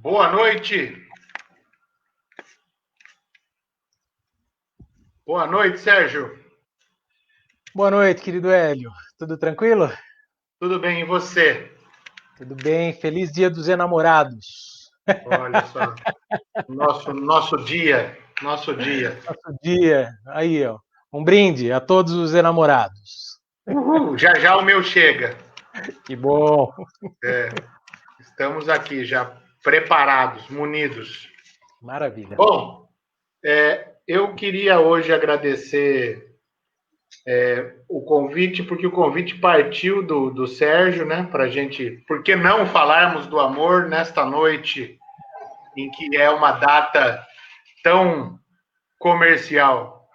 Boa noite. Boa noite, Sérgio. Boa noite, querido Hélio. Tudo tranquilo? Tudo bem, e você? Tudo bem. Feliz Dia dos Enamorados. Olha só, nosso dia, nosso dia. Nosso dia. Aí, ó. Um brinde a todos os enamorados. Uhul, já já o meu chega. Que bom. Estamos aqui já preparados, munidos. Maravilha. Bom, eu queria hoje agradecer o convite, porque o convite partiu do Sérgio, né? Para a gente, por que não falarmos do amor nesta noite, em que é uma data tão comercial?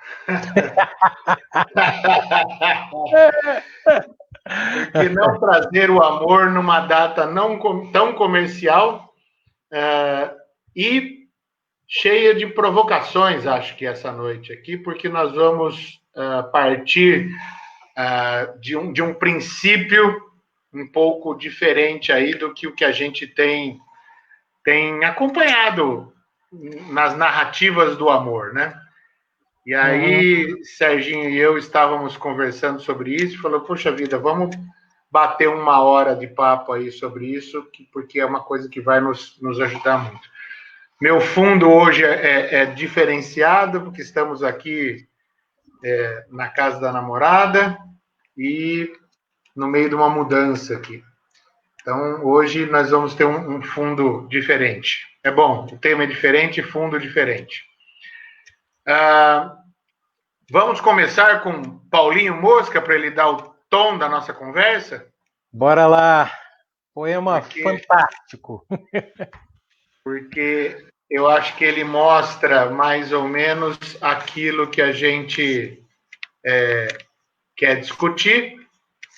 Por que não trazer o amor numa data não tão comercial e cheia de provocações, acho que essa noite aqui, porque nós vamos partir de um princípio um pouco diferente aí do que o que a gente tem acompanhado nas narrativas do amor, né? E aí, Serginho e eu estávamos conversando sobre isso, falou, poxa vida, vamos bater uma hora de papo aí sobre isso, porque é uma coisa que vai nos ajudar muito. Meu fundo hoje é diferenciado, porque estamos aqui na casa da namorada e no meio de uma mudança aqui. Então, hoje nós vamos ter um fundo diferente. É bom, o tema é diferente, fundo diferente. Vamos começar com Paulinho Mosca, para ele dar o tom da nossa conversa? Bora lá. Poema fantástico. Porque eu acho que ele mostra mais ou menos aquilo que a gente quer discutir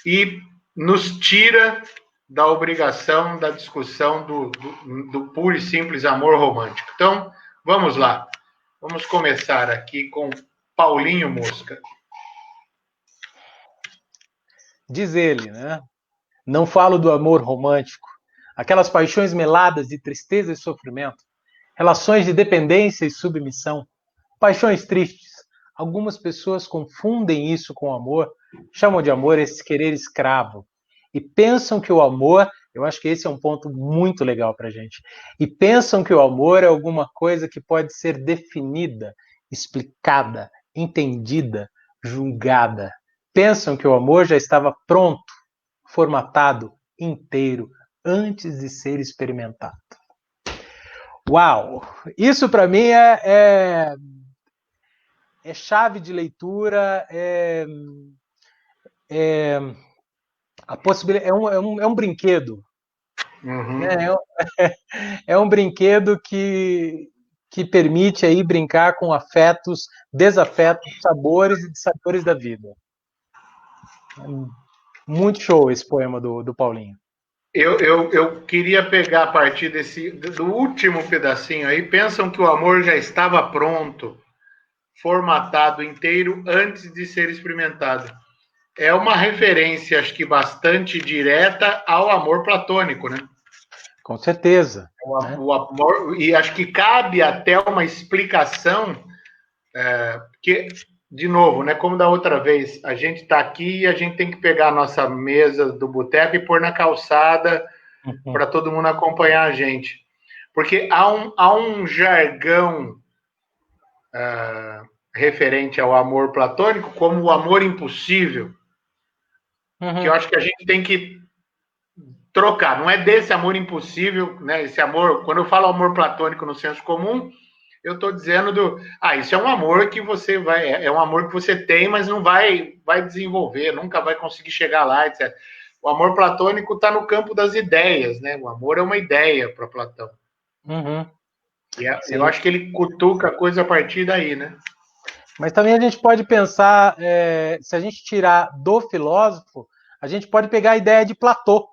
e nos tira da obrigação da discussão do puro e simples amor romântico. Então, vamos lá. Vamos começar aqui com Paulinho Mosca. Diz ele, né? Não falo do amor romântico, aquelas paixões meladas de tristeza e sofrimento, relações de dependência e submissão, paixões tristes. Algumas pessoas confundem isso com amor, chamam de amor esse querer escravo. E pensam que o amor, eu acho que esse é um ponto muito legal para a gente, e pensam que o amor é alguma coisa que pode ser definida, explicada, entendida, julgada. Pensam que o amor já estava pronto, formatado, inteiro, antes de ser experimentado. Uau! Isso para mim é chave de leitura, a possibilidade, é um brinquedo. Uhum. Né? É um brinquedo que permite aí brincar com afetos, desafetos, sabores e dissabores da vida. Muito show esse poema do Paulinho. Eu queria pegar a partir do último pedacinho aí. Pensam que o amor já estava pronto, formatado inteiro antes de ser experimentado. É uma referência, acho que bastante direta ao amor platônico, né? Com certeza. Né? O amor, e acho que cabe até uma explicação, que, de novo, né, como da outra vez, a gente está aqui e a gente tem que pegar a nossa mesa do boteco e pôr na calçada para todo mundo acompanhar a gente. Porque há um jargão referente ao amor platônico, como o amor impossível, que eu acho que a gente tem que trocar. Não é desse amor impossível, né? Esse amor, quando eu falo amor platônico no senso comum, eu estou dizendo isso é um amor que você vai, é um amor que você tem, mas não vai desenvolver, nunca vai conseguir chegar lá, etc. O amor platônico está no campo das ideias, né? O amor é uma ideia para Platão. Uhum. E eu acho que ele cutuca a coisa a partir daí, né? Mas também a gente pode pensar, se a gente tirar do filósofo, a gente pode pegar a ideia de Platô,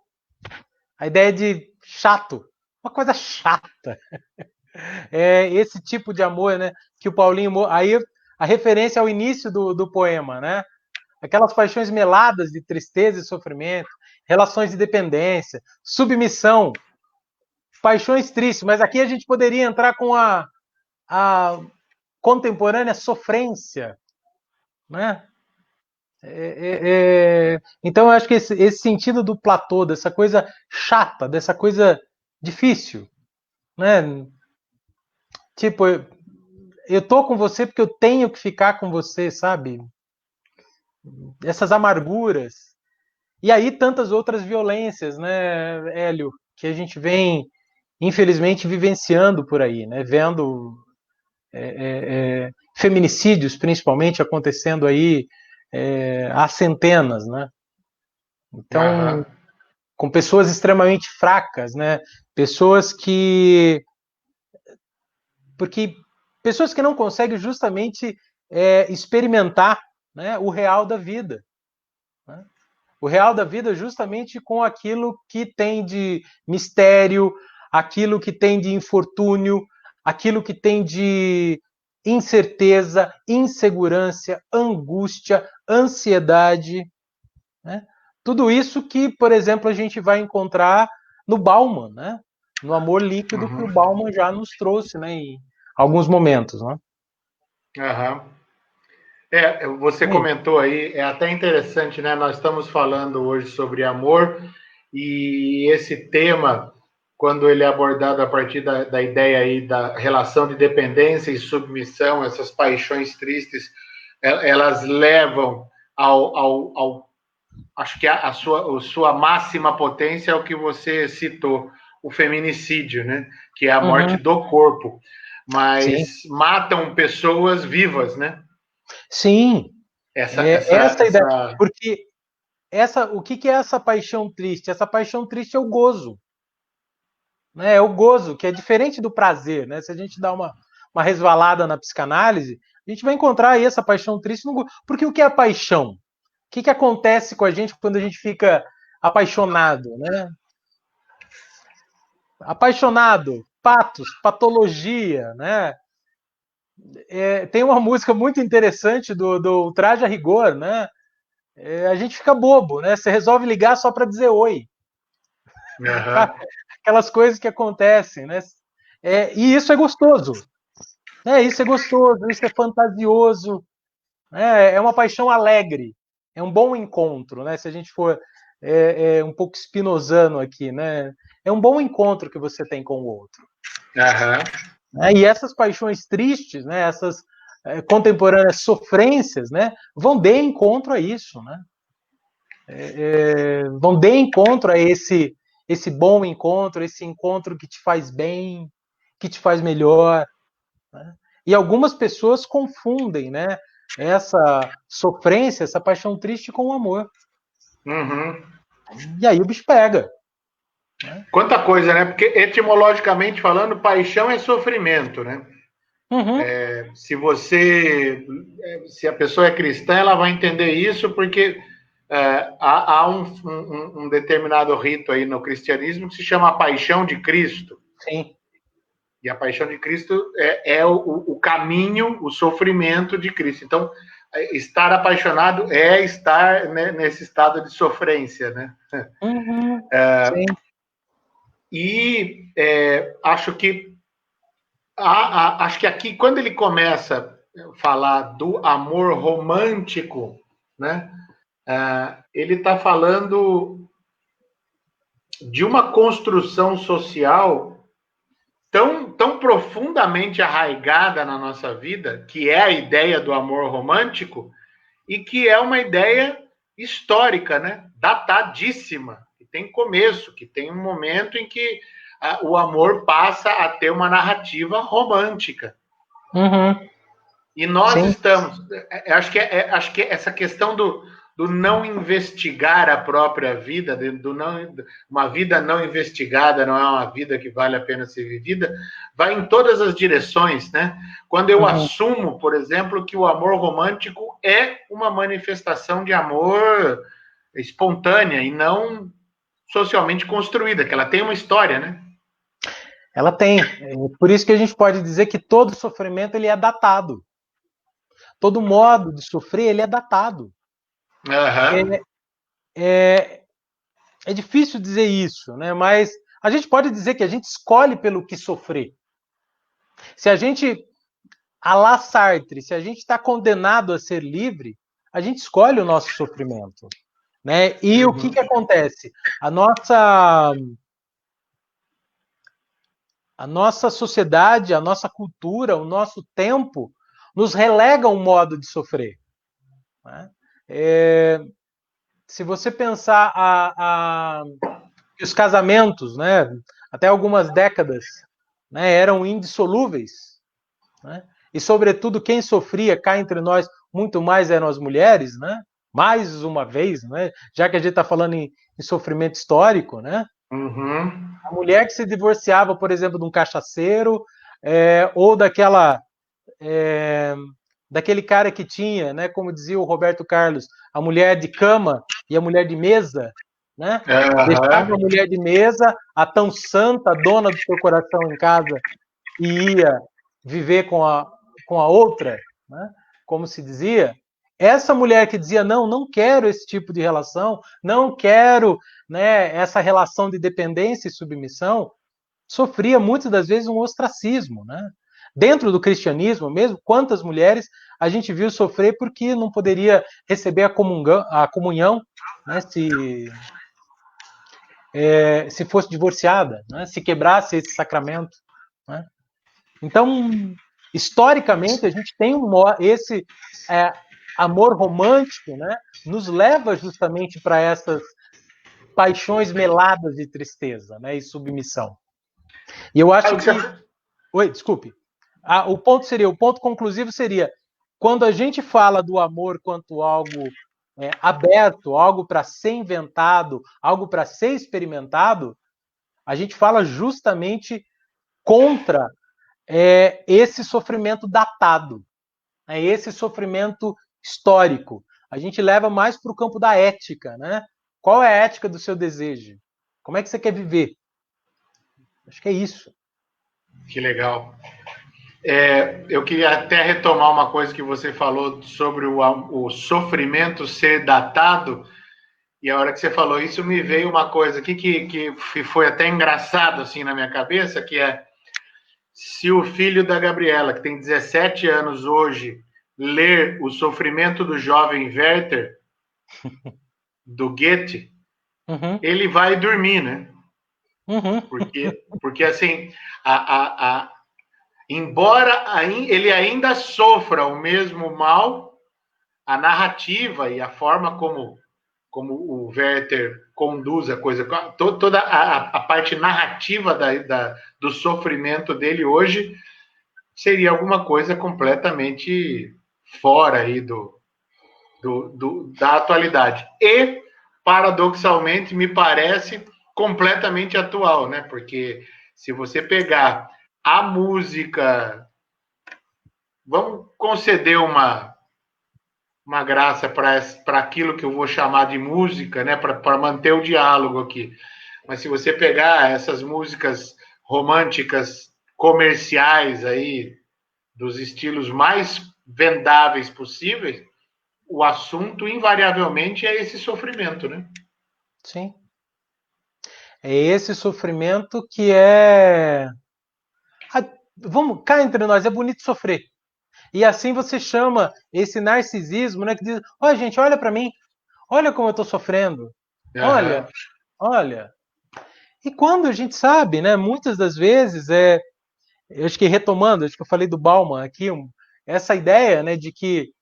a ideia de chato, uma coisa chata. É esse tipo de amor, né? Que o Paulinho. Aí a referência ao início do poema, né? Aquelas paixões meladas de tristeza e sofrimento, relações de dependência, submissão. paixões tristes, mas aqui a gente poderia entrar com a contemporânea sofrência, né? Então, eu acho que esse sentido do platô, dessa coisa chata, dessa coisa difícil, né? Tipo, eu tô com você porque eu tenho que ficar com você, sabe? Essas amarguras. E aí tantas outras violências, né, Hélio, que a gente vem, infelizmente, vivenciando por aí, né? Vendo feminicídios, principalmente, acontecendo aí há centenas, né? Então, Aham. com pessoas extremamente fracas, né? Pessoas que... Porque pessoas que não conseguem justamente experimentar, né, o real da vida. Né? O real da vida justamente com aquilo que tem de mistério, aquilo que tem de infortúnio, aquilo que tem de incerteza, insegurança, angústia, ansiedade, né? Tudo isso que, por exemplo, a gente vai encontrar no Bauman, né? No Amor Líquido que o Uhum. Bauman já nos trouxe, né? Em alguns momentos, né? Aham. Você Sim. comentou aí, é até interessante, né? Nós estamos falando hoje sobre amor e esse tema, quando ele é abordado a partir da ideia aí da relação de dependência e submissão, essas paixões tristes, elas levam ao acho que a sua máxima potência é o que você citou, o feminicídio, né? Que é a morte Uhum. do corpo, Sim. mas matam pessoas vivas, né? Sim. Essa é a ideia. Essa. Porque o que é essa paixão triste? Essa paixão triste é o gozo. Né? É o gozo, que é diferente do prazer. Né? Se a gente dá uma resvalada na psicanálise, a gente vai encontrar aí essa paixão triste no gozo. Porque o que é a paixão? O que acontece com a gente quando a gente fica apaixonado? Né? Apaixonado, patos, patologia, né? Tem uma música muito interessante do Traje a Rigor, né? A gente fica bobo, né? Você resolve ligar só para dizer oi. Uhum. Aquelas coisas que acontecem, né? E isso é gostoso, né? Isso é gostoso, isso é fantasioso, né? É uma paixão alegre, é um bom encontro, né? Se a gente for um pouco spinozano aqui, né? É um bom encontro que você tem com o outro. Uhum. Né? E essas paixões tristes, né? Essas contemporâneas sofrências, né? Vão de encontro a isso, né? Vão de encontro a esse bom encontro, esse encontro que te faz bem, que te faz melhor. Né? E algumas pessoas confundem, né? Essa sofrência, essa paixão triste com o amor. Uhum. E aí o bicho pega. Né? Quanta coisa, né? Porque etimologicamente falando, paixão é sofrimento, né? Uhum. Se você, se a pessoa é cristã, ela vai entender isso porque há um determinado rito aí no cristianismo que se chama a Paixão de Cristo. Sim. E a Paixão de Cristo é o caminho, o sofrimento de Cristo. Então, estar apaixonado é estar, né, nesse estado de sofrência, né? Uhum. Sim. E acho que acho que aqui, quando ele começa a falar do amor romântico, né? Ele está falando de uma construção social tão profundamente arraigada na nossa vida, que é a ideia do amor romântico, e que é uma ideia histórica, né? Datadíssima, que tem começo, que tem um momento em que o amor passa a ter uma narrativa romântica. Uhum. E nós Sim. estamos. Acho que essa questão do não investigar a própria vida, uma vida não investigada não é uma vida que vale a pena ser vivida, vai em todas as direções, né? Quando eu Uhum. assumo, por exemplo, que o amor romântico é uma manifestação de amor espontânea e não socialmente construída, que ela tem uma história, né? Ela tem. Por isso que a gente pode dizer que todo sofrimento ele é datado. Todo modo de sofrer ele é datado. Aham. É, é difícil dizer isso, né? Mas a gente pode dizer que a gente escolhe pelo que sofrer. Se a gente, à la Sartre, se a gente está condenado a ser livre, a gente escolhe o nosso sofrimento. Né? E o que acontece? A nossa sociedade, a nossa cultura, o nosso tempo nos relega um modo de sofrer. Né? Se você pensar os casamentos, né, até algumas décadas, né, eram indissolúveis, né? E, sobretudo, quem sofria cá entre nós muito mais eram as mulheres, né? Mais uma vez, né? Já que a gente está falando em sofrimento histórico, né? Uhum. A mulher que se divorciava, por exemplo, de um cachaceiro, ou daquele cara que tinha, né? Como dizia o Roberto Carlos, a mulher de cama e a mulher de mesa, né? Deixava a mulher de mesa, a tão santa dona do seu coração em casa, e ia viver com a outra, né? Como se dizia. Essa mulher que dizia, não quero esse tipo de relação, não quero, né, essa relação de dependência e submissão, sofria muitas das vezes um ostracismo, né? Dentro do cristianismo mesmo, quantas mulheres a gente viu sofrer porque não poderia receber a comunhão, né, se fosse divorciada, né, se quebrasse esse sacramento. Né? Então, historicamente, a gente tem esse amor romântico, né, nos leva justamente para essas paixões meladas de tristeza, né, e submissão. E eu acho que... Oi, desculpe. O ponto conclusivo seria, quando a gente fala do amor quanto algo aberto, algo para ser inventado, algo para ser experimentado, a gente fala justamente contra esse sofrimento datado, esse sofrimento histórico. A gente leva mais para o campo da ética, né? Qual é a ética do seu desejo? Como é que você quer viver? Acho que é isso. Que legal. Eu queria até retomar uma coisa que você falou sobre o sofrimento ser datado, e a hora que você falou isso, me veio uma coisa aqui que foi até engraçado assim na minha cabeça, que é, se o filho da Gabriela, que tem 17 anos hoje, ler O Sofrimento do Jovem Werther, do Goethe, ele vai dormir, né? Porque assim, embora ele ainda sofra o mesmo mal, a narrativa e a forma como o Werther conduz a coisa, toda a parte narrativa do sofrimento dele hoje seria alguma coisa completamente fora aí da atualidade. E, paradoxalmente, me parece completamente atual, né? Porque se você pegar a música, vamos conceder uma graça para aquilo que eu vou chamar de música, né? Para manter o diálogo aqui. Mas se você pegar essas músicas românticas comerciais aí, dos estilos mais vendáveis possíveis, o assunto invariavelmente é esse sofrimento, né? Sim. É esse sofrimento que é... Vamos, cá entre nós, é bonito sofrer. E assim você chama esse narcisismo, né, que diz, olha gente, olha para mim, olha como eu estou sofrendo, olha. E quando a gente sabe, né, muitas das vezes, eu acho que retomando, acho que eu falei do Bauman aqui, essa ideia, né, de que,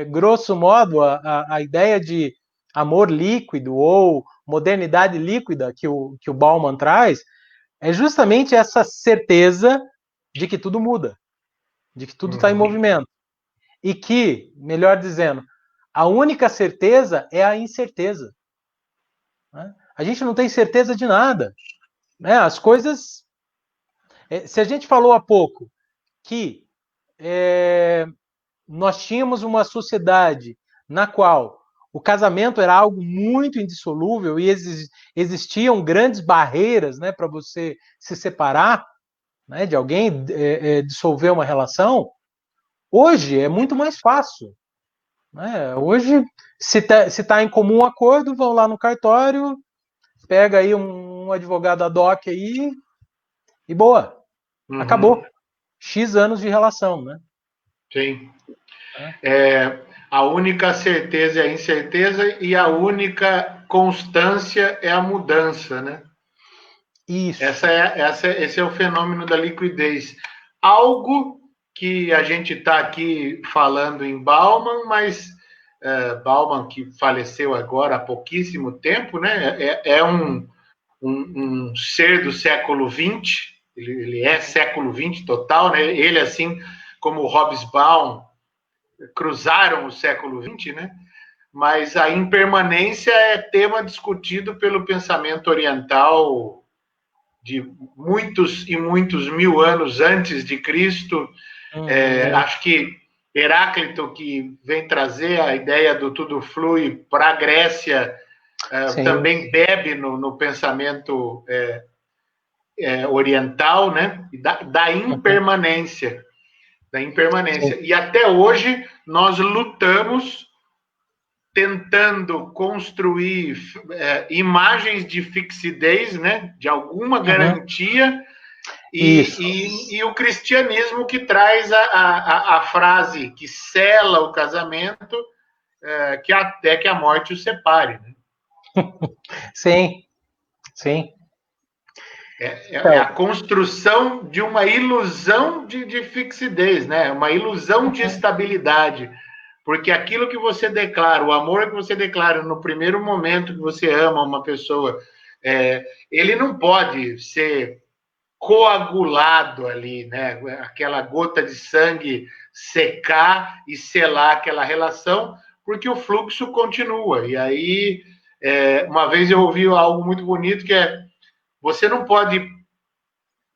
grosso modo, a ideia de amor líquido ou modernidade líquida que o Bauman traz, é justamente essa certeza de que tudo muda, de que tudo está em movimento. E que, melhor dizendo, a única certeza é a incerteza. Né? A gente não tem certeza de nada. Né? As coisas... Se a gente falou há pouco que nós tínhamos uma sociedade na qual o casamento era algo muito indissolúvel e existiam grandes barreiras, né, para você se separar, né, de alguém, dissolver uma relação, hoje é muito mais fácil. Né? Hoje, se tá em comum acordo, vão lá no cartório, pega aí um um advogado ad hoc aí e boa. Acabou. X anos de relação, né? Sim. A única certeza é a incerteza e a única constância é a mudança, né? Isso. Esse é o fenômeno da liquidez. Algo que a gente está aqui falando em Bauman, mas Bauman, que faleceu agora há pouquíssimo tempo, né? É um ser do século XX, ele é século XX total, né? Ele, assim como o Hobsbawm, cruzaram o século XX, né? Mas a impermanência é tema discutido pelo pensamento oriental de muitos e muitos mil anos antes de Cristo. Acho que Heráclito, que vem trazer a ideia do tudo flui para a Grécia, também bebe no pensamento oriental, né? Da impermanência. Da impermanência. E até hoje nós lutamos tentando construir imagens de fixidez, né? De alguma garantia. E o cristianismo que traz a frase que sela o casamento, que até que a morte o separe. Né? Sim, sim. É a construção de uma ilusão de fixidez, né? Uma ilusão de estabilidade. Porque aquilo que você declara, o amor que você declara no primeiro momento que você ama uma pessoa, ele não pode ser coagulado ali, né? Aquela gota de sangue secar e selar aquela relação, porque o fluxo continua. E aí, uma vez eu ouvi algo muito bonito que você não pode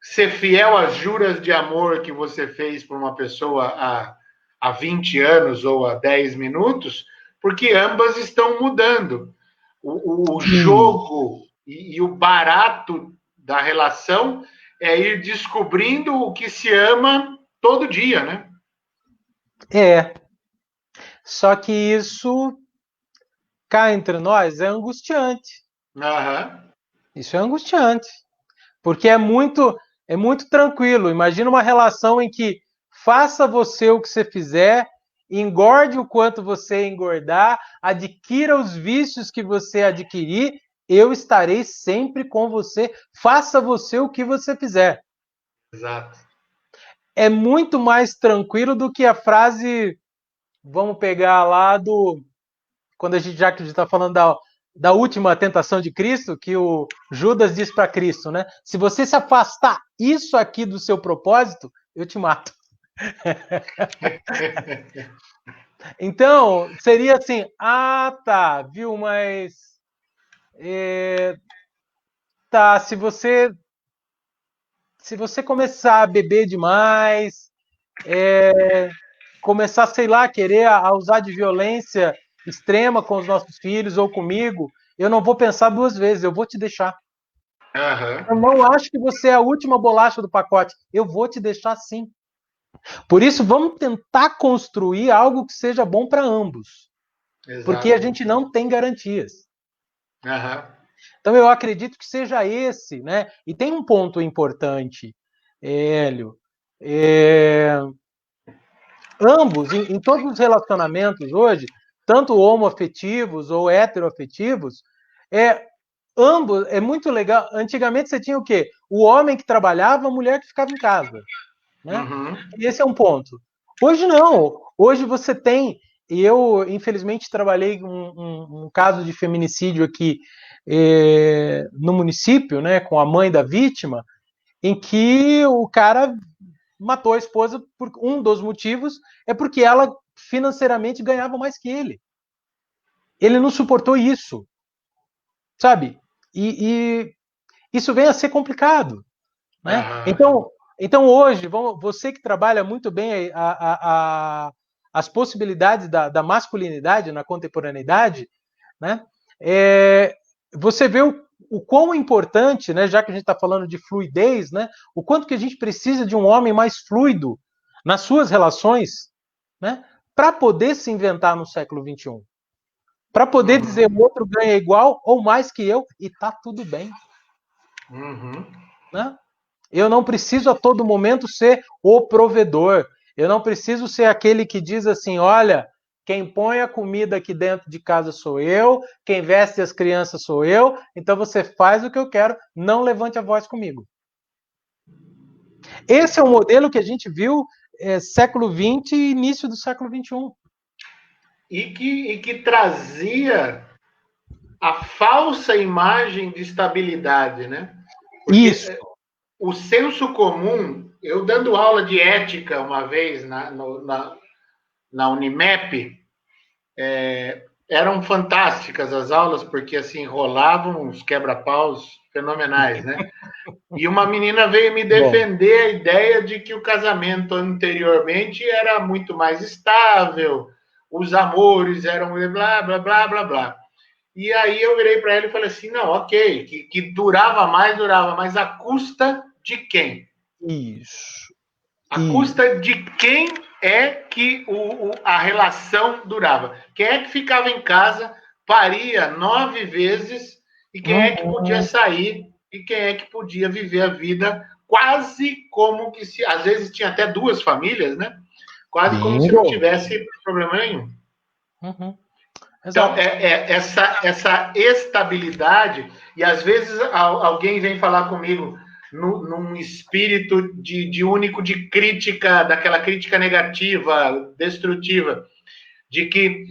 ser fiel às juras de amor que você fez por uma pessoa há 20 anos ou há 10 minutos, porque ambas estão mudando. O jogo e o barato da relação é ir descobrindo o que se ama todo dia, né? Só que isso, cá entre nós, é angustiante. Isso é angustiante. Porque é muito tranquilo. Imagina uma relação em que faça você o que você fizer, engorde o quanto você engordar, adquira os vícios que você adquirir, eu estarei sempre com você, faça você o que você fizer. Exato. É muito mais tranquilo do que a frase, vamos pegar lá quando a gente já está falando da última tentação de Cristo, que o Judas diz para Cristo, né? Se você se afastar isso aqui do seu propósito, eu te mato. Então, seria assim, tá, viu, mas tá, se você começar a beber demais, começar, sei lá, querer a usar de violência extrema com os nossos filhos ou comigo, eu não vou pensar duas vezes, eu vou te deixar. Eu não acho que você é a última bolacha do pacote. Eu vou te deixar sim. Por isso, vamos tentar construir algo que seja bom para ambos. Exato. Porque a gente não tem garantias. Então, eu acredito que seja esse, né? E tem um ponto importante, Hélio. Ambos, em todos os relacionamentos hoje, tanto homoafetivos ou heteroafetivos, ambos, é muito legal. Antigamente você tinha o quê? O homem que trabalhava, a mulher que ficava em casa. Né? E esse é um ponto. Hoje não. Hoje você tem. E eu, infelizmente, trabalhei um caso de feminicídio aqui no município, né, com a mãe da vítima, em que o cara matou a esposa por um dos motivos é porque ela financeiramente ganhava mais que ele. Ele não suportou isso. Sabe? E isso vem a ser complicado. Né? Então hoje, você que trabalha muito bem as possibilidades da masculinidade na contemporaneidade, né? Você vê o quão importante, né, já que a gente está falando de fluidez, né, o quanto que a gente precisa de um homem mais fluido nas suas relações, né, para poder se inventar no século XXI. Para poder dizer o outro ganha igual ou mais que eu e tá tudo bem. Uhum. Né? Eu não preciso a todo momento ser o provedor. Eu não preciso ser aquele que diz assim, olha, quem põe a comida aqui dentro de casa sou eu, quem veste as crianças sou eu, então você faz o que eu quero, não levante a voz comigo. Esse é o modelo que a gente viu século XX e início do século XXI. E que trazia a falsa imagem de estabilidade, né? Porque Isso. o senso comum, eu dando aula de ética uma vez na Unimep, eram fantásticas as aulas, porque assim, rolavam uns quebra-paus fenomenais, né? E uma menina veio me Bom. defender a ideia de que o casamento anteriormente era muito mais estável, os amores eram blá, blá, blá, blá, blá. E aí eu virei para ela e falei assim, não, ok, que durava, mas à custa de quem? Isso. À custa de quem é que a relação durava? Quem é que ficava em casa, paria 9 vezes, e quem é que podia sair, e quem é que podia viver a vida quase como que se... Às vezes tinha até 2 famílias, né? Quase como se não tivesse problema nenhum. Uhum. Então, Exato. essa estabilidade, e às vezes alguém vem falar comigo num espírito de único de crítica, daquela crítica negativa, destrutiva, de que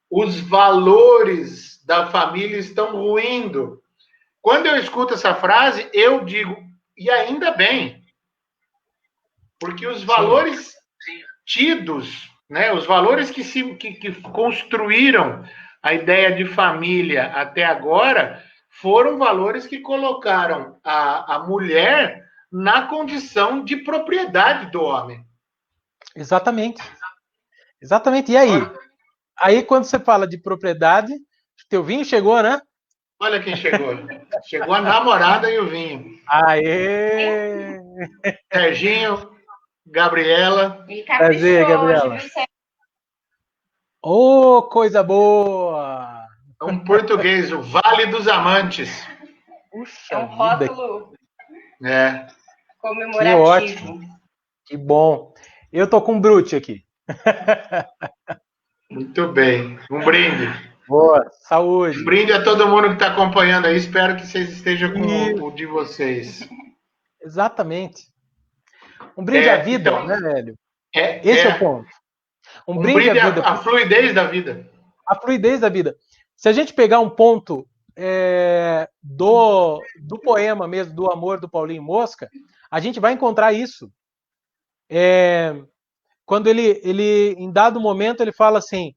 os valores da família estão ruindo. Quando eu escuto essa frase, eu digo, e ainda bem, porque os valores tidos, né, os valores que construíram a ideia de família até agora, foram valores que colocaram a mulher na condição de propriedade do homem. Exatamente. Exatamente. E aí? Aí, quando você fala de propriedade, teu vinho chegou, né? Olha quem chegou. Chegou a namorada e o vinho. Aê! Serginho, Gabriela. Ele Prazer, caprichou hoje, Gabriela. viu, Sérgio? Ô, coisa boa! É um português, o Vale dos Amantes. Puxa É um vida, rótulo É. que ótimo, comemorativo. que bom. Eu tô com um brute aqui. Muito bem. Um brinde. Boa, Um saúde. brinde a todo mundo que está acompanhando aí. Espero que vocês estejam com Isso, o de vocês. exatamente. Um brinde à vida, Então, né, velho? Esse é o é ponto. Um um brinde à brinde vida, à fluidez da vida. a fluidez da vida. Se a gente pegar um ponto do poema mesmo, do Amor, do Paulinho Mosca, a gente vai encontrar isso. Quando ele, em dado momento, ele fala assim: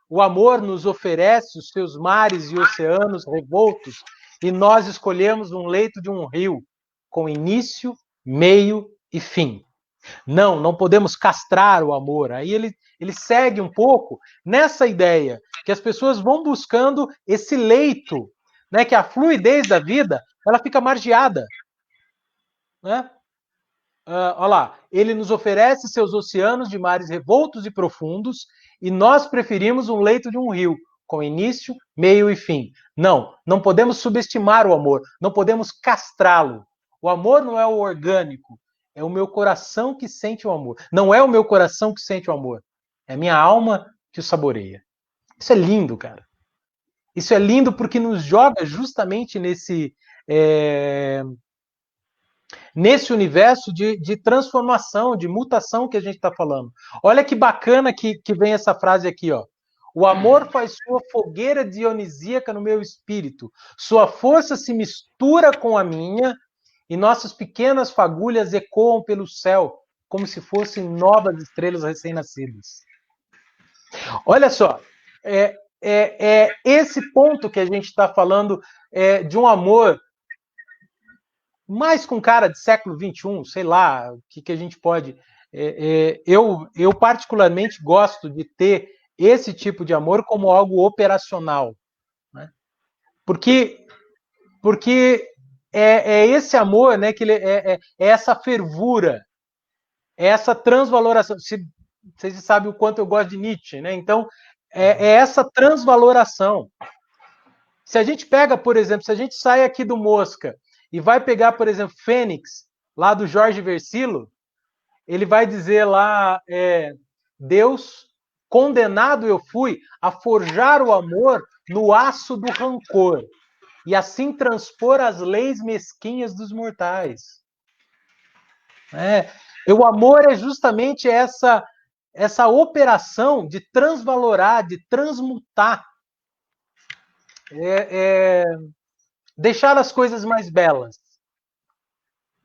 o amor nos oferece os seus mares e oceanos revoltos, e nós escolhemos um leito de um rio, com início, meio e fim. Não podemos castrar o amor. Aí ele segue um pouco nessa ideia que as pessoas vão buscando esse leito, né, que a fluidez da vida ela fica margeada. Né? Olha lá, ele nos oferece seus oceanos de mares revoltos e profundos, e nós preferimos um leito de um rio, com início, meio e fim. Não podemos subestimar o amor, não podemos castrá-lo. O amor não é o orgânico, é o meu coração que sente o amor. Não é o meu coração que sente o amor, é a minha alma que o saboreia. Isso é lindo, cara. Isso é lindo porque nos joga justamente nesse universo de transformação, de mutação que a gente está falando. Olha que bacana que vem essa frase aqui, ó. O amor faz sua fogueira dionisíaca no meu espírito. Sua força se mistura com a minha e nossas pequenas fagulhas ecoam pelo céu, como se fossem novas estrelas recém-nascidas. Olha só, é esse ponto que a gente está falando de um amor mais com cara de século XXI, sei lá, o que a gente pode... eu particularmente gosto de ter esse tipo de amor como algo operacional. Né? Porque é esse amor, né, que é essa fervura, é essa transvaloração. Vocês sabem o quanto eu gosto de Nietzsche, né? Então, é essa transvaloração. Se a gente pega, por exemplo, se a gente sai aqui do Mosca e vai pegar, por exemplo, Fênix, lá do Jorge Versilo, ele vai dizer lá, Deus, condenado eu fui a forjar o amor no aço do rancor e assim transpor as leis mesquinhas dos mortais. O amor é justamente essa operação de transvalorar, de transmutar, deixar as coisas mais belas.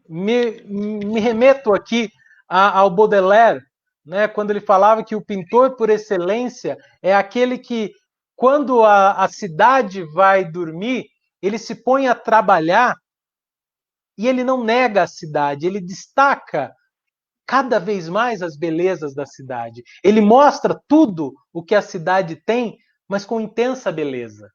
Me remeto aqui ao Baudelaire, né, quando ele falava que o pintor por excelência é aquele que, quando a cidade vai dormir, ele se põe a trabalhar e ele não nega a cidade, ele destaca cada vez mais as belezas da cidade. Ele mostra tudo o que a cidade tem, mas com intensa beleza.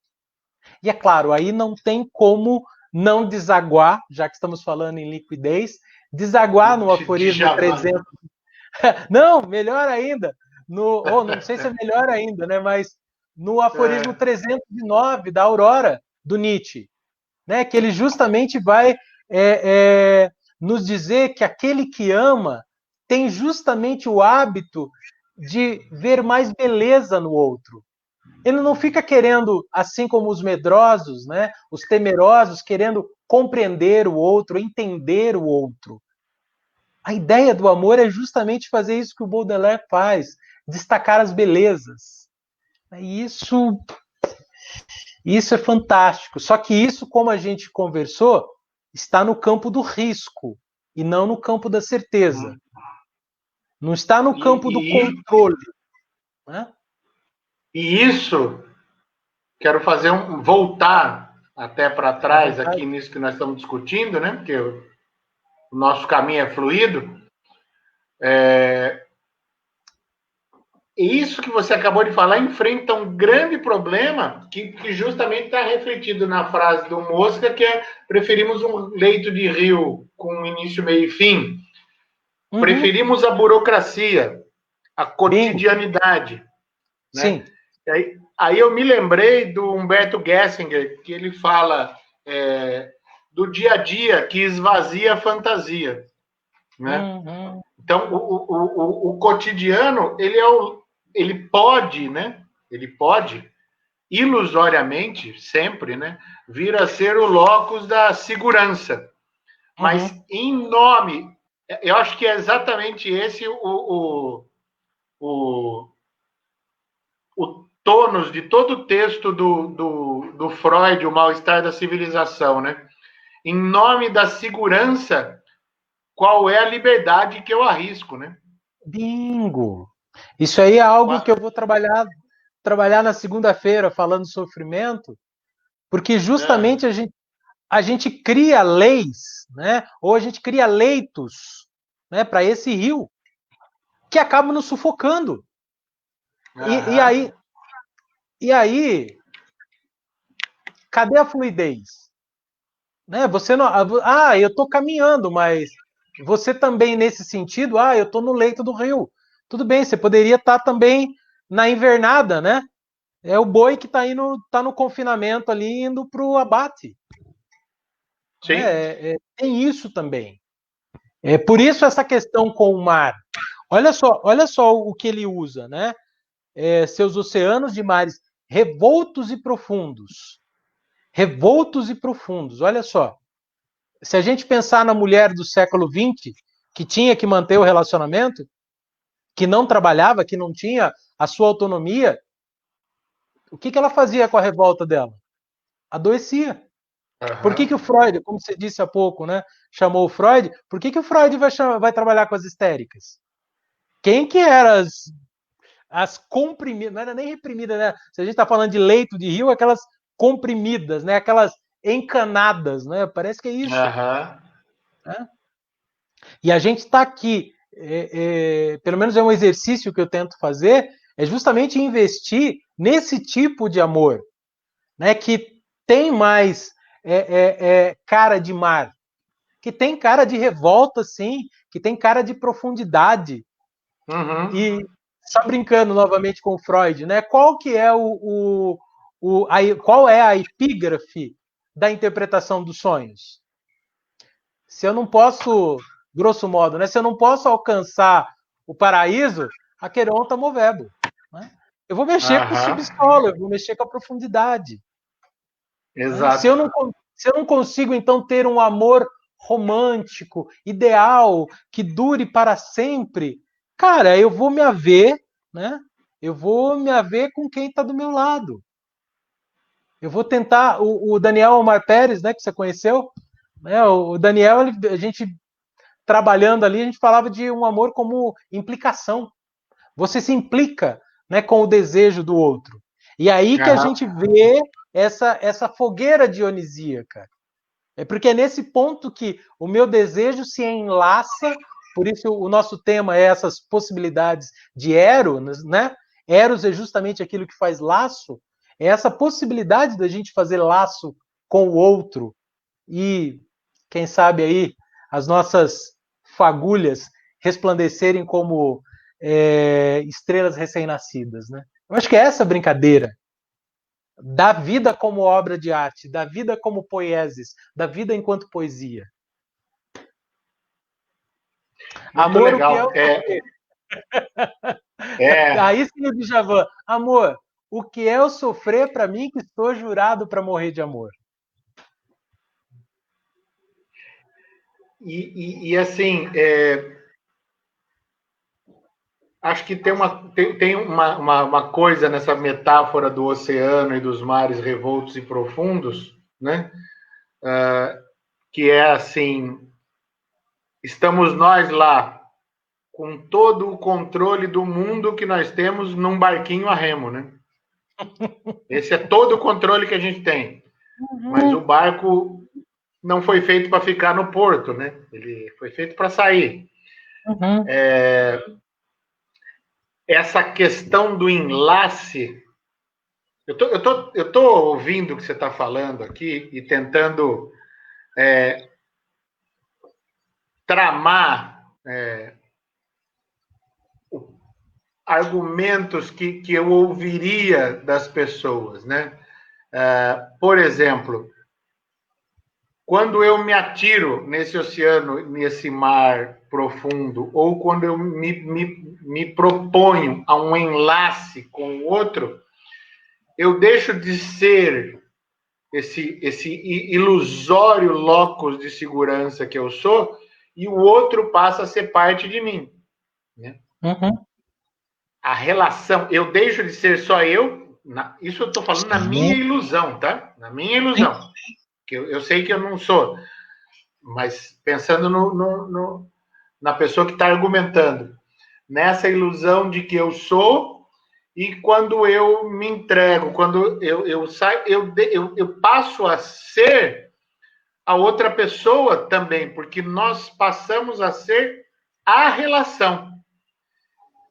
E é claro, aí não tem como não desaguar, já que estamos falando em liquidez, desaguar no aforismo 300. Não, melhor ainda, não sei se é melhor ainda, né, mas no aforismo 309 da Aurora, do Nietzsche, né, que ele justamente vai nos dizer que aquele que ama tem justamente o hábito de ver mais beleza no outro. Ele não fica querendo, assim como os medrosos, né, os temerosos, querendo compreender o outro, entender o outro. A ideia do amor é justamente fazer isso que o Baudelaire faz, destacar as belezas. E isso é fantástico. Só que isso, como a gente conversou, está no campo do risco e não no campo da certeza. Não está no campo do controle. Né? E isso, quero fazer voltar até para trás aqui nisso que nós estamos discutindo, né? Porque o nosso caminho é fluido. Isso que você acabou de falar enfrenta um grande problema que justamente está refletido na frase do Mosca, que é: preferimos um leito de rio com início, meio e fim. Uhum. Preferimos a burocracia, a cotidianidade. Né? Sim. Aí eu me lembrei do Humberto Gessinger, que ele fala do dia a dia que esvazia a fantasia. Né? Uhum. Então, o cotidiano, ele pode, né? Ele pode, ilusoriamente, sempre, né? Vir a ser o locus da segurança. Mas, em nome... Eu acho que é exatamente esse o tônus de todo o texto do Freud, O Mal-Estar da Civilização, né? Em nome da segurança, qual é a liberdade que eu arrisco, né? Bingo! Isso aí é algo que eu vou trabalhar na segunda-feira, falando de sofrimento, porque justamente a gente cria leis, né? Ou a gente cria leitos, né, para esse rio, que acabam nos sufocando. E aí, cadê a fluidez? Né? Você não, eu estou caminhando, mas você também nesse sentido, eu estou no leito do rio. Tudo bem, você poderia estar também na invernada, né? É o boi que está no confinamento ali, indo para o abate. Sim. Tem isso também. Por isso essa questão com o mar. Olha só o que ele usa, né? Seus oceanos de mares revoltos e profundos. Revoltos e profundos. Olha só. Se a gente pensar na mulher do século XX, que tinha que manter o relacionamento, que não trabalhava, que não tinha a sua autonomia, o que ela fazia com a revolta dela? Adoecia. Uhum. Por que o Freud, como você disse há pouco, né, chamou o Freud, por que o Freud vai trabalhar com as histéricas? Quem que eram as comprimidas, não era nem reprimida, né? Se a gente está falando de leito de rio, aquelas comprimidas, né? Aquelas encanadas, né? Parece que é isso. Uhum. Né? E a gente está aqui, pelo menos é um exercício que eu tento fazer, é justamente investir nesse tipo de amor, né? Que tem mais cara de mar, que tem cara de revolta, sim, que tem cara de profundidade. Uhum. E só brincando novamente com o Freud, né? Qual que é o qual é a epígrafe da interpretação dos sonhos? Se eu não posso, grosso modo, né? Se eu não posso alcançar o paraíso, aqueronta movebo. Né? Eu vou mexer com o subsolo, eu vou mexer com a profundidade. Né? Se eu não consigo, então, ter um amor romântico, ideal, que dure para sempre, cara, eu vou me haver, né? Eu vou me haver com quem está do meu lado. Eu vou tentar. O Daniel Omar Pérez, né, que você conheceu, né? O Daniel, a gente trabalhando ali, a gente falava de um amor como implicação. Você se implica, né, com o desejo do outro. E aí que a gente vê essa fogueira dionisíaca. É porque é nesse ponto que o meu desejo se enlaça, por isso o nosso tema é essas possibilidades de Eros, né? Eros é justamente aquilo que faz laço, é essa possibilidade da gente fazer laço com o outro e, quem sabe aí, as nossas fagulhas resplandecerem como estrelas recém-nascidas, né? Eu acho que é essa brincadeira da vida como obra de arte, da vida como poiesis, da vida enquanto poesia. Muito amor, legal. o que é o Aí sim o Djavan. Amor, o que é o sofrer para mim que estou jurado para morrer de amor? E assim, acho que tem uma coisa nessa metáfora do oceano e dos mares revoltos e profundos, né? Que é assim, estamos nós lá com todo o controle do mundo que nós temos num barquinho a remo, né? Esse é todo o controle que a gente tem. Mas o barco não foi feito para ficar no porto, né? Ele foi feito para sair. Essa questão do enlace, eu tô ouvindo o que você está falando aqui e tentando tramar argumentos que eu ouviria das pessoas, né? Por exemplo, quando eu me atiro nesse oceano, nesse mar profundo, ou quando eu me proponho a um enlace com o outro, eu deixo de ser esse ilusório locus de segurança que eu sou, e o outro passa a ser parte de mim. Né? A relação, eu deixo de ser só eu, isso eu estou falando na minha ilusão, tá? Na minha ilusão. Que eu sei que eu não sou, mas pensando na pessoa que está argumentando, nessa ilusão de que eu sou, e quando eu me entrego, quando eu saio, eu passo a ser a outra pessoa também, porque nós passamos a ser a relação.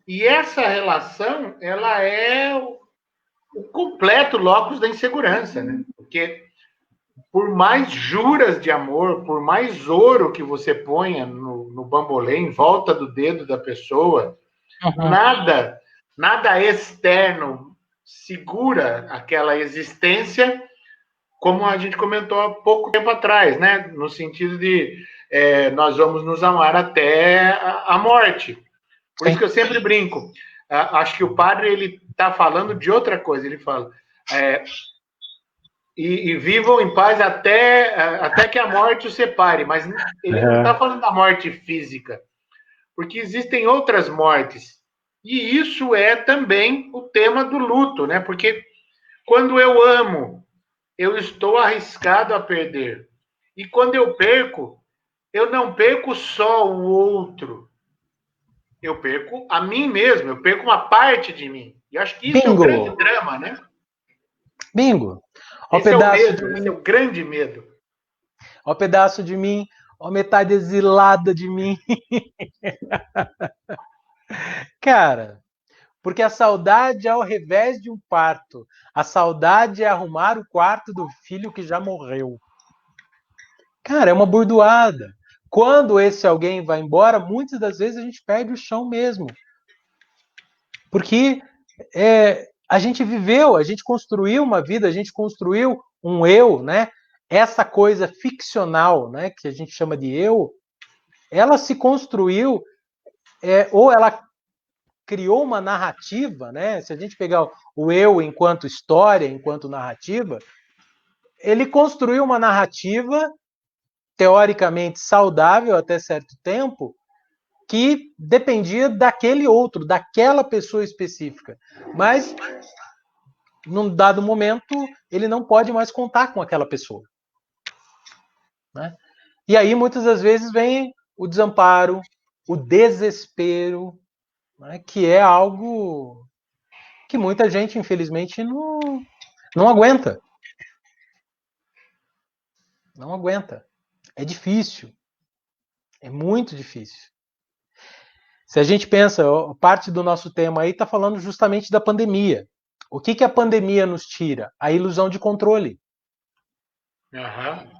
E essa relação, ela é o completo locus da insegurança, né? Porque por mais juras de amor, por mais ouro que você ponha no bambolê, em volta do dedo da pessoa, nada externo segura aquela existência, como a gente comentou há pouco tempo atrás, né? No sentido de nós vamos nos amar até a morte. Por isso que eu sempre brinco. Acho que o padre ele está falando de outra coisa. Ele fala e vivam em paz até que a morte os separe. Mas ele não está falando da morte física, porque existem outras mortes. E isso é também o tema do luto, né? Porque quando eu amo, eu estou arriscado a perder. E quando eu perco, eu não perco só o outro. Eu perco a mim mesmo, eu perco uma parte de mim. E acho que isso é o grande drama, né? Bingo! Esse é o medo, esse é o grande medo. Ó pedaço de mim, ó metade exilada de mim. Cara, porque a saudade é ao revés de um parto. A saudade é arrumar o quarto do filho que já morreu. Cara, é uma burdoada. Quando esse alguém vai embora, muitas das vezes a gente perde o chão mesmo. Porque a gente viveu, a gente construiu uma vida, a gente construiu um eu, né? Essa coisa ficcional, né, que a gente chama de eu, ela se construiu, ou ela criou uma narrativa, né? Se a gente pegar o eu enquanto história, enquanto narrativa, ele construiu uma narrativa teoricamente saudável até certo tempo, que dependia daquele outro, daquela pessoa específica. Mas, num dado momento, ele não pode mais contar com aquela pessoa. Né? E aí, muitas das vezes, vem o desamparo, o desespero, né? Que é algo que muita gente, infelizmente, não aguenta. Não aguenta. É difícil. É muito difícil. Se a gente pensa, parte do nosso tema aí está falando justamente da pandemia. O que a pandemia nos tira? A ilusão de controle. Uhum.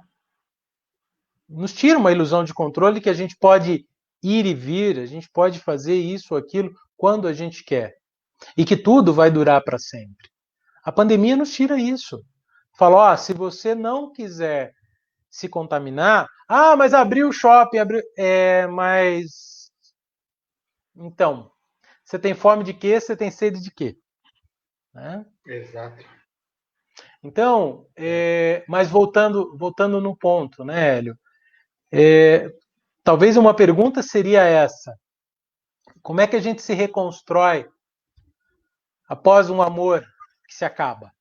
Nos tira uma ilusão de controle que a gente pode ir e vir, a gente pode fazer isso ou aquilo quando a gente quer. E que tudo vai durar para sempre. A pandemia nos tira isso. Fala, se você não quiser se contaminar, mas abriu o shopping, mas... Então, você tem fome de quê? Você tem sede de quê? Né? Exato. Então, mas voltando no ponto, né, Hélio? Talvez uma pergunta seria essa: como é que a gente se reconstrói após um amor que se acaba?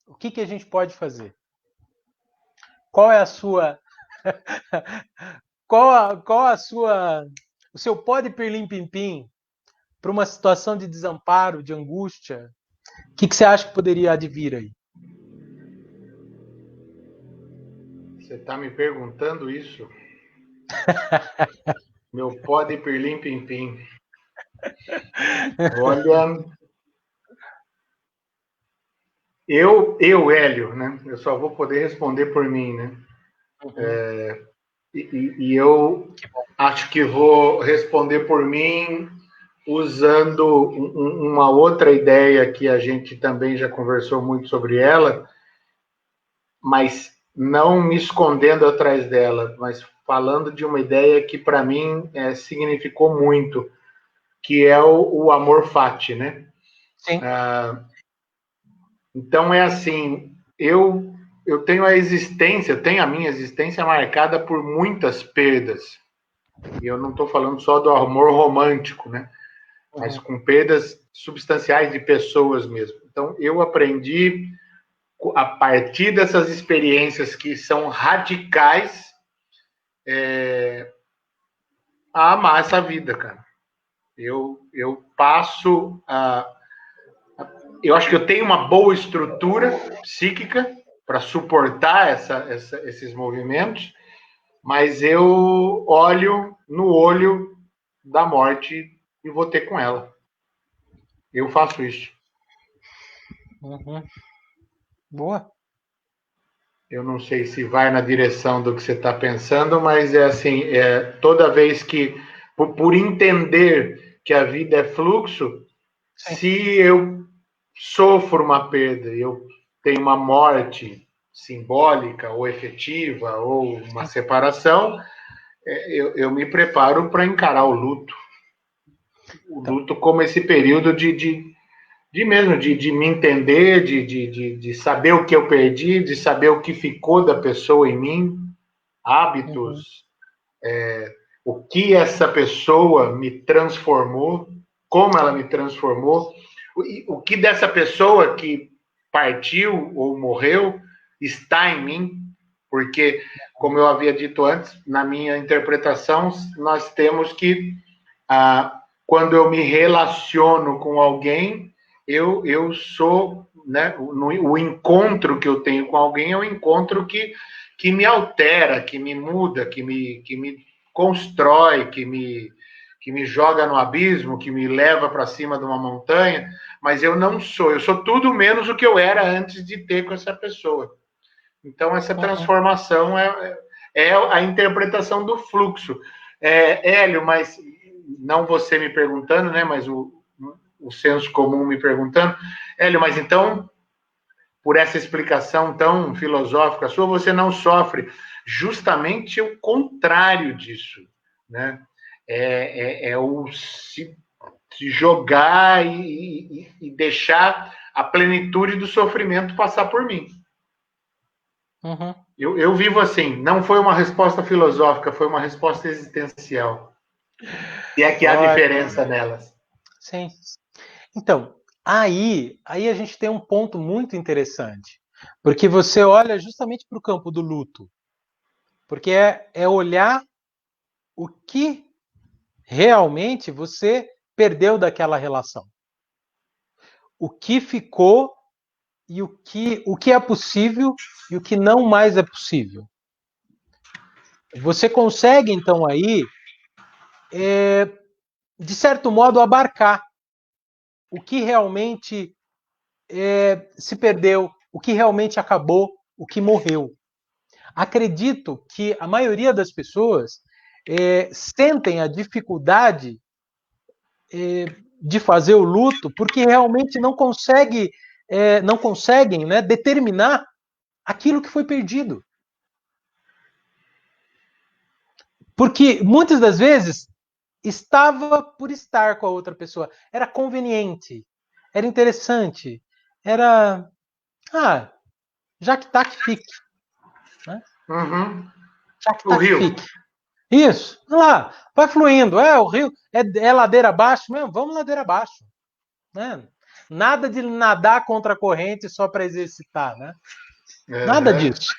O que a gente pode fazer? Qual é a sua qual a sua o seu pode pirlim pim pim para uma situação de desamparo, de angústia? O que você acha que poderia advir aí? Você está me perguntando isso? Meu pode pirlim pim pim. Olha, Hélio, né? Eu só vou poder responder por mim, né? Uhum. E eu acho que vou responder por mim usando uma outra ideia que a gente também já conversou muito sobre ela, mas não me escondendo atrás dela, mas falando de uma ideia que para mim significou muito, que é o amor fati, né? Sim. Então é assim, eu tenho a minha existência marcada por muitas perdas. E eu não estou falando só do amor romântico, né? Mas com perdas substanciais de pessoas mesmo. Então eu aprendi a partir dessas experiências que são radicais a amar essa vida, cara. Eu passo a eu acho que eu tenho uma boa estrutura psíquica para suportar esses movimentos, mas eu olho no olho da morte e vou ter com ela. Eu faço isso. Uhum. Boa. Eu não sei se vai na direção do que você está pensando, mas é assim, toda vez que, por entender que a vida é fluxo, sim, se eu sofro uma perda, eu tenho uma morte simbólica ou efetiva ou uma separação, eu me preparo para encarar o luto. O luto como esse período de me entender, de saber o que eu perdi, de saber o que ficou da pessoa em mim, hábitos, o que essa pessoa me transformou, como ela me transformou, o que dessa pessoa que partiu ou morreu está em mim, porque, como eu havia dito antes, na minha interpretação, nós temos que, quando eu me relaciono com alguém, eu sou, né, o encontro que eu tenho com alguém é um encontro que me altera, que me muda, que me constrói, que me joga no abismo, que me leva para cima de uma montanha, mas eu não sou, eu sou tudo menos o que eu era antes de ter com essa pessoa. Então, essa transformação é a interpretação do fluxo. Hélio, mas não você me perguntando, né, mas o o senso comum me perguntando, Hélio, mas então, por essa explicação tão filosófica sua, você não sofre. Justamente o contrário disso, né? É o se jogar e deixar a plenitude do sofrimento passar por mim. Uhum. Eu vivo assim, não foi uma resposta filosófica, foi uma resposta existencial. E é que há diferença nelas. Sim. Então, aí a gente tem um ponto muito interessante, porque você olha justamente para o campo do luto, porque é olhar o que realmente você perdeu daquela relação, o que ficou e o que é possível e o que não mais é possível. Você consegue, então, aí, de certo modo, abarcar o que realmente se perdeu, o que realmente acabou, o que morreu. Acredito que a maioria das pessoas sentem a dificuldade de fazer o luto porque realmente não conseguem, né, determinar aquilo que foi perdido. Porque muitas das vezes estava por estar com a outra pessoa. Era conveniente, era interessante, era. Ah, já que tá, que fique. Né? Uhum. Já que O tá, que rio. fique. Isso, lá, vai fluindo. O rio é ladeira abaixo mesmo? Vamos ladeira abaixo. Né? Nada de nadar contra a corrente só para exercitar, né? Nada disso.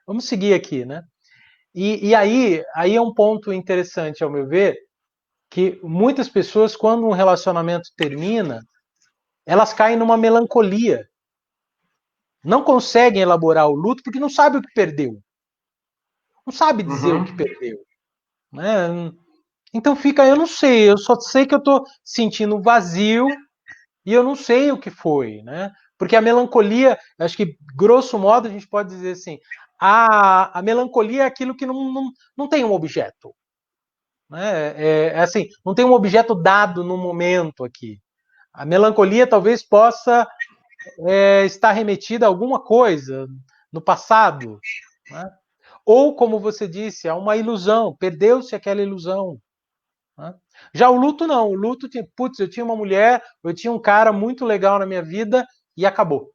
Vamos seguir aqui, né? E aí é um ponto interessante, ao meu ver, que muitas pessoas, quando um relacionamento termina, elas caem numa melancolia. Não conseguem elaborar o luto porque não sabe o que perdeu. Não sabe dizer o que perdeu. Né? Então fica, eu não sei, eu só sei que eu estou sentindo vazio e eu não sei o que foi, né? Porque a melancolia, acho que, grosso modo, a gente pode dizer assim, a melancolia é aquilo que não tem um objeto. Né? Assim, não tem um objeto dado no momento aqui. A melancolia talvez possa estar remetida a alguma coisa no passado. Né? Ou, como você disse, a uma ilusão, perdeu-se aquela ilusão. Né? Já o luto não, o luto, putz, eu tinha uma mulher, eu tinha um cara muito legal na minha vida e acabou.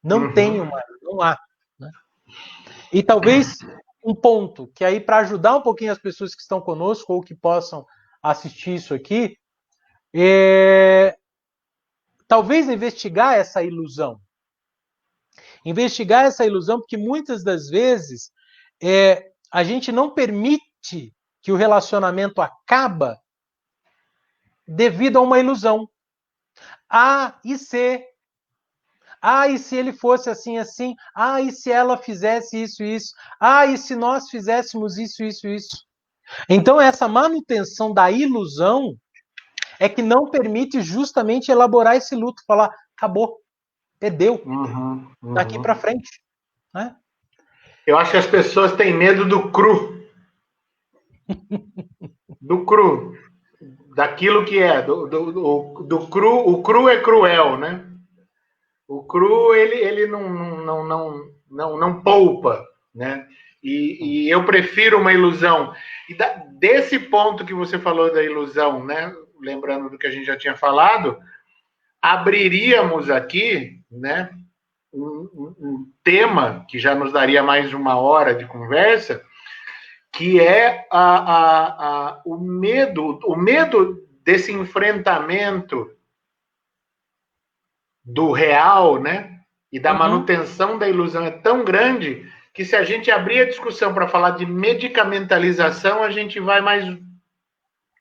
Não tenho mais, não há. Né? E talvez um ponto, que aí para ajudar um pouquinho as pessoas que estão conosco ou que possam assistir isso aqui, talvez investigar essa ilusão. Investigar essa ilusão, porque muitas das vezes a gente não permite que o relacionamento acaba devido a uma ilusão. E se? E se ele fosse assim, assim? E se ela fizesse isso, isso? E se nós fizéssemos isso, isso, isso? Então, essa manutenção da ilusão é que não permite justamente elaborar esse luto, falar, acabou, perdeu, daqui para frente. Né? Eu acho que as pessoas têm medo do cru. Do cru. Daquilo que é. Do cru. O cru é cruel, né? O cru, ele não poupa, né? E eu prefiro uma ilusão. E desse ponto que você falou da ilusão, né? Lembrando do que a gente já tinha falado, abriríamos aqui, né? Um tema que já nos daria mais uma hora de conversa, que é o medo desse enfrentamento do real, né? E da manutenção da ilusão é tão grande que se a gente abrir a discussão para falar de medicamentalização, a gente vai mais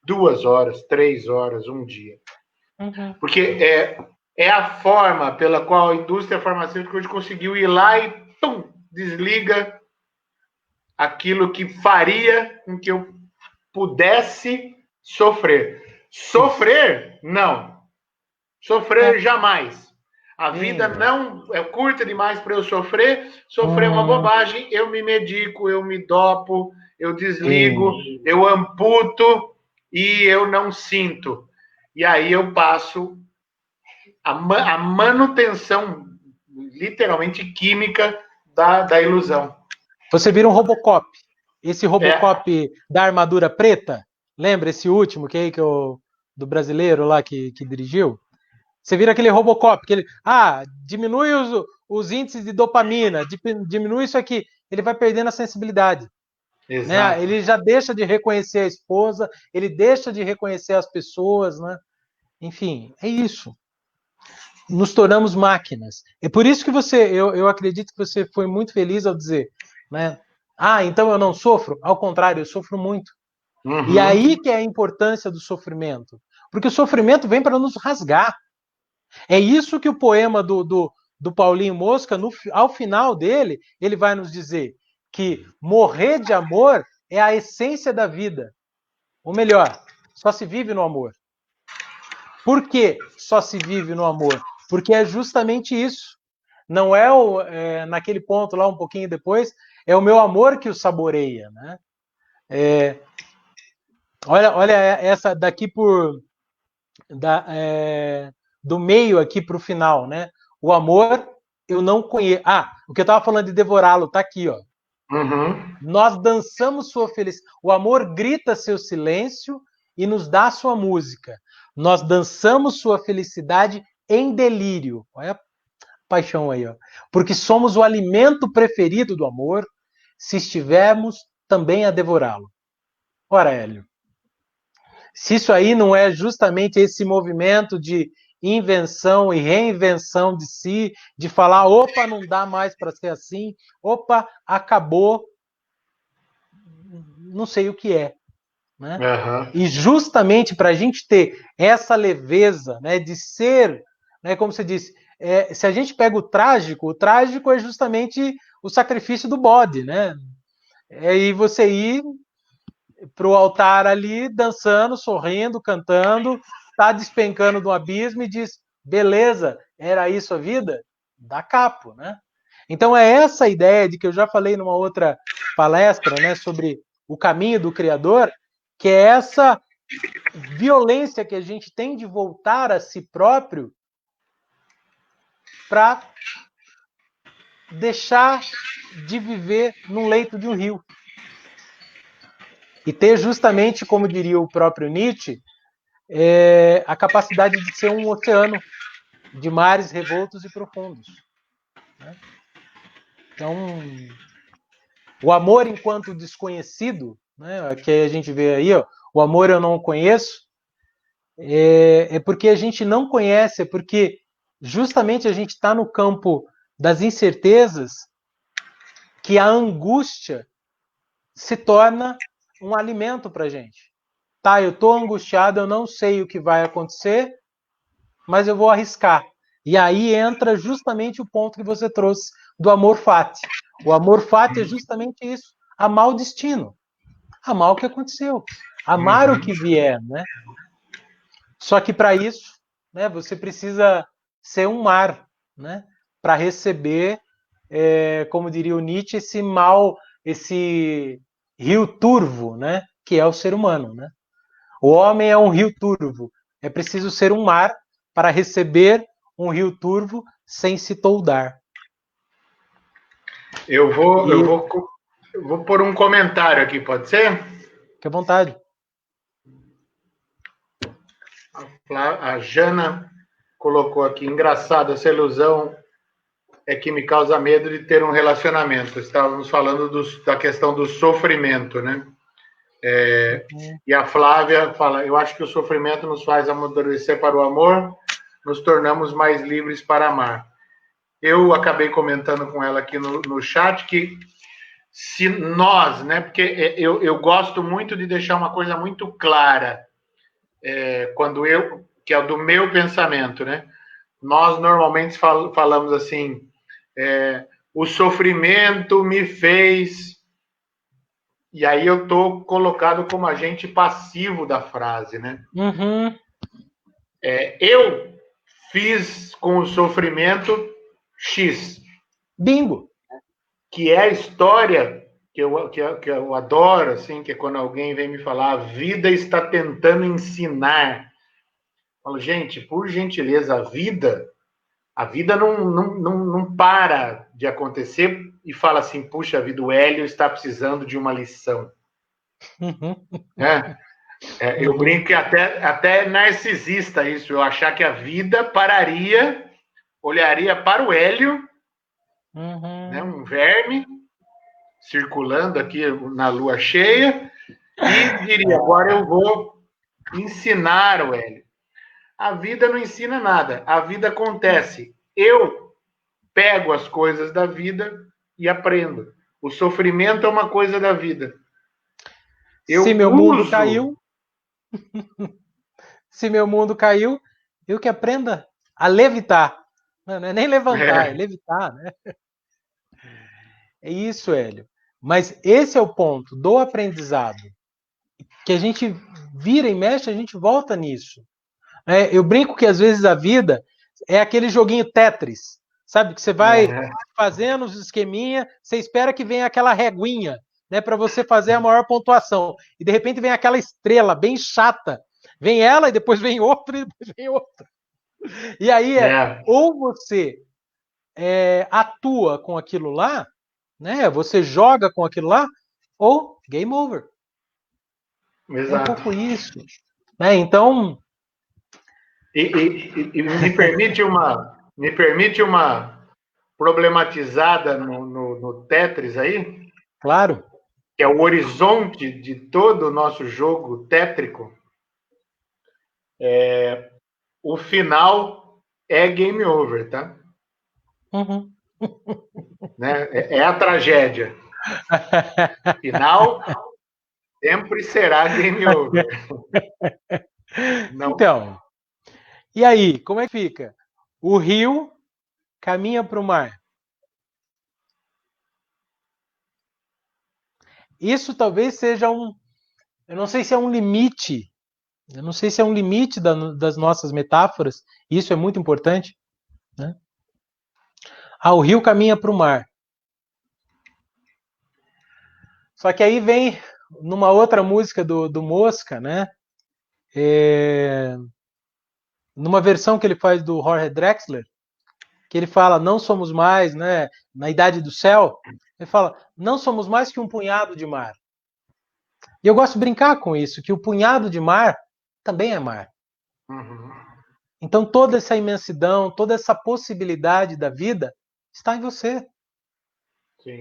2 horas, 3 horas, um dia. Porque é a forma pela qual a indústria farmacêutica hoje conseguiu ir lá e desliga aquilo que faria com que eu pudesse sofrer. Sofrer, não. Sofrer, jamais. A vida não é curta demais para eu sofrer. Sofrer é uma bobagem. Eu me medico, eu me dopo, eu desligo, eu amputo e eu não sinto. e aí eu passo a manutenção, literalmente química, da ilusão. Você vira um Robocop. Esse Robocop da armadura preta, lembra esse último do brasileiro lá que dirigiu? Você vira aquele Robocop, diminui os índices de dopamina, diminui isso aqui. Ele vai perdendo a sensibilidade. Né? Ele já deixa de reconhecer a esposa, ele deixa de reconhecer as pessoas, né? Enfim, é isso. Nos tornamos máquinas. É por isso que eu acredito que você foi muito feliz ao dizer, né? Então eu não sofro? Ao contrário, eu sofro muito. Uhum. E aí que é a importância do sofrimento. Porque o sofrimento vem para nos rasgar. É isso que o poema do Paulinho Mosca, ao final dele, ele vai nos dizer que morrer de amor é a essência da vida. Ou melhor, só se vive no amor. Por que só se vive no amor? Porque é justamente isso. Não naquele ponto lá, um pouquinho depois, é o meu amor que o saboreia. Né? Olha essa daqui do meio aqui para o final. Né? O amor eu não conheço. O que eu estava falando de devorá-lo está aqui. Ó. Uhum. Nós dançamos sua felicidade. O amor grita seu silêncio e nos dá sua música. Nós dançamos sua felicidade em delírio. Olha a paixão aí, ó. Porque somos o alimento preferido do amor, se estivermos também a devorá-lo. Ora, Hélio, se isso aí não é justamente esse movimento de invenção e reinvenção de si, de falar, opa, não dá mais para ser assim, opa, acabou, não sei o que é. Né? Uhum. E justamente para a gente ter essa leveza, né, de ser, né, como você disse, se a gente pega o trágico é justamente o sacrifício do bode, né? E você ir para o altar ali, dançando, sorrindo, cantando, tá despencando do abismo e diz, beleza, era isso a vida? Dá capo, né? Então é essa ideia de que eu já falei numa outra palestra, né, sobre o caminho do Criador, que é essa violência que a gente tem de voltar a si próprio para deixar de viver num leito de um rio. E ter justamente, como diria o próprio Nietzsche, a capacidade de ser um oceano de mares revoltos e profundos. Né? Então, o amor enquanto desconhecido, né, que a gente vê aí, ó, o amor eu não conheço, é porque a gente não conhece, é porque justamente a gente está no campo das incertezas que a angústia se torna um alimento para a gente. Tá, eu estou angustiado, eu não sei o que vai acontecer, mas eu vou arriscar. E aí entra justamente o ponto que você trouxe do amor fati. O amor fati é justamente isso, amar o destino, amar o que aconteceu, amar o que vier, né? Só que para isso, né, você precisa ser um mar, né, para receber, como diria o Nietzsche, esse rio turvo, né, que é o ser humano, né? O homem é um rio turvo. É preciso ser um mar para receber um rio turvo sem se toldar. Eu vou pôr um comentário aqui, pode ser? Fique à vontade. A Jana colocou aqui, engraçado, essa ilusão é que me causa medo de ter um relacionamento. Estávamos falando da questão do sofrimento, né? E a Flávia fala, eu acho que o sofrimento nos faz amadurecer para o amor, nos tornamos mais livres para amar. Eu acabei comentando com ela aqui no chat que se nós, né? Porque eu gosto muito de deixar uma coisa muito clara, que é o do meu pensamento, né? Nós normalmente falamos assim, o sofrimento me fez... E aí eu estou colocado como agente passivo da frase, né? Uhum. Eu fiz com o sofrimento X. Bingo! Que é a história que eu adoro, assim, que é quando alguém vem me falar, a vida está tentando ensinar. Falo, gente, por gentileza, a vida não para de acontecer e fala assim, puxa vida, o Hélio está precisando de uma lição. Né? Eu brinco que até é narcisista isso, eu achar que a vida pararia, olharia para o Hélio, né, um verme, circulando aqui na lua cheia, e diria, agora eu vou ensinar o Hélio. A vida não ensina nada, a vida acontece. Eu pego as coisas da vida e aprendo. O sofrimento é uma coisa da vida. Se meu mundo caiu, se meu mundo caiu, eu que aprenda a levitar. Não é nem levantar, é levitar, né? É isso, Hélio. Mas esse é o ponto do aprendizado. Que a gente vira e mexe, a gente volta nisso. Eu brinco que às vezes a vida é aquele joguinho Tetris, sabe? Que você vai fazendo os esqueminha, você espera que venha aquela reguinha, né, para você fazer a maior pontuação. E de repente vem aquela estrela bem chata. Vem ela e depois vem outra e depois vem outra. E aí ou você atua com aquilo lá, né? Você joga com aquilo lá, ou game over. Exato. É um pouco isso. Né? Então. E me permite uma problematizada no Tetris aí? Claro. Que é o horizonte de todo o nosso jogo tétrico. O final é game over, tá? Uhum. Né? É a tragédia. Final sempre será game over. Não. Então, e aí, como é que fica? O rio caminha para o mar. Isso talvez seja eu não sei se é um limite, eu não sei se é um limite das nossas metáforas, isso é muito importante, né? O rio caminha para o mar. Só que aí vem numa outra música do Mosca, né? Numa versão que ele faz do Jorge Drexler, que ele fala, não somos mais, né? Na Idade do Céu, ele fala, não somos mais que um punhado de mar. E eu gosto de brincar com isso, que o punhado de mar também é mar. Uhum. Então toda essa imensidão, toda essa possibilidade da vida está em você. Sim.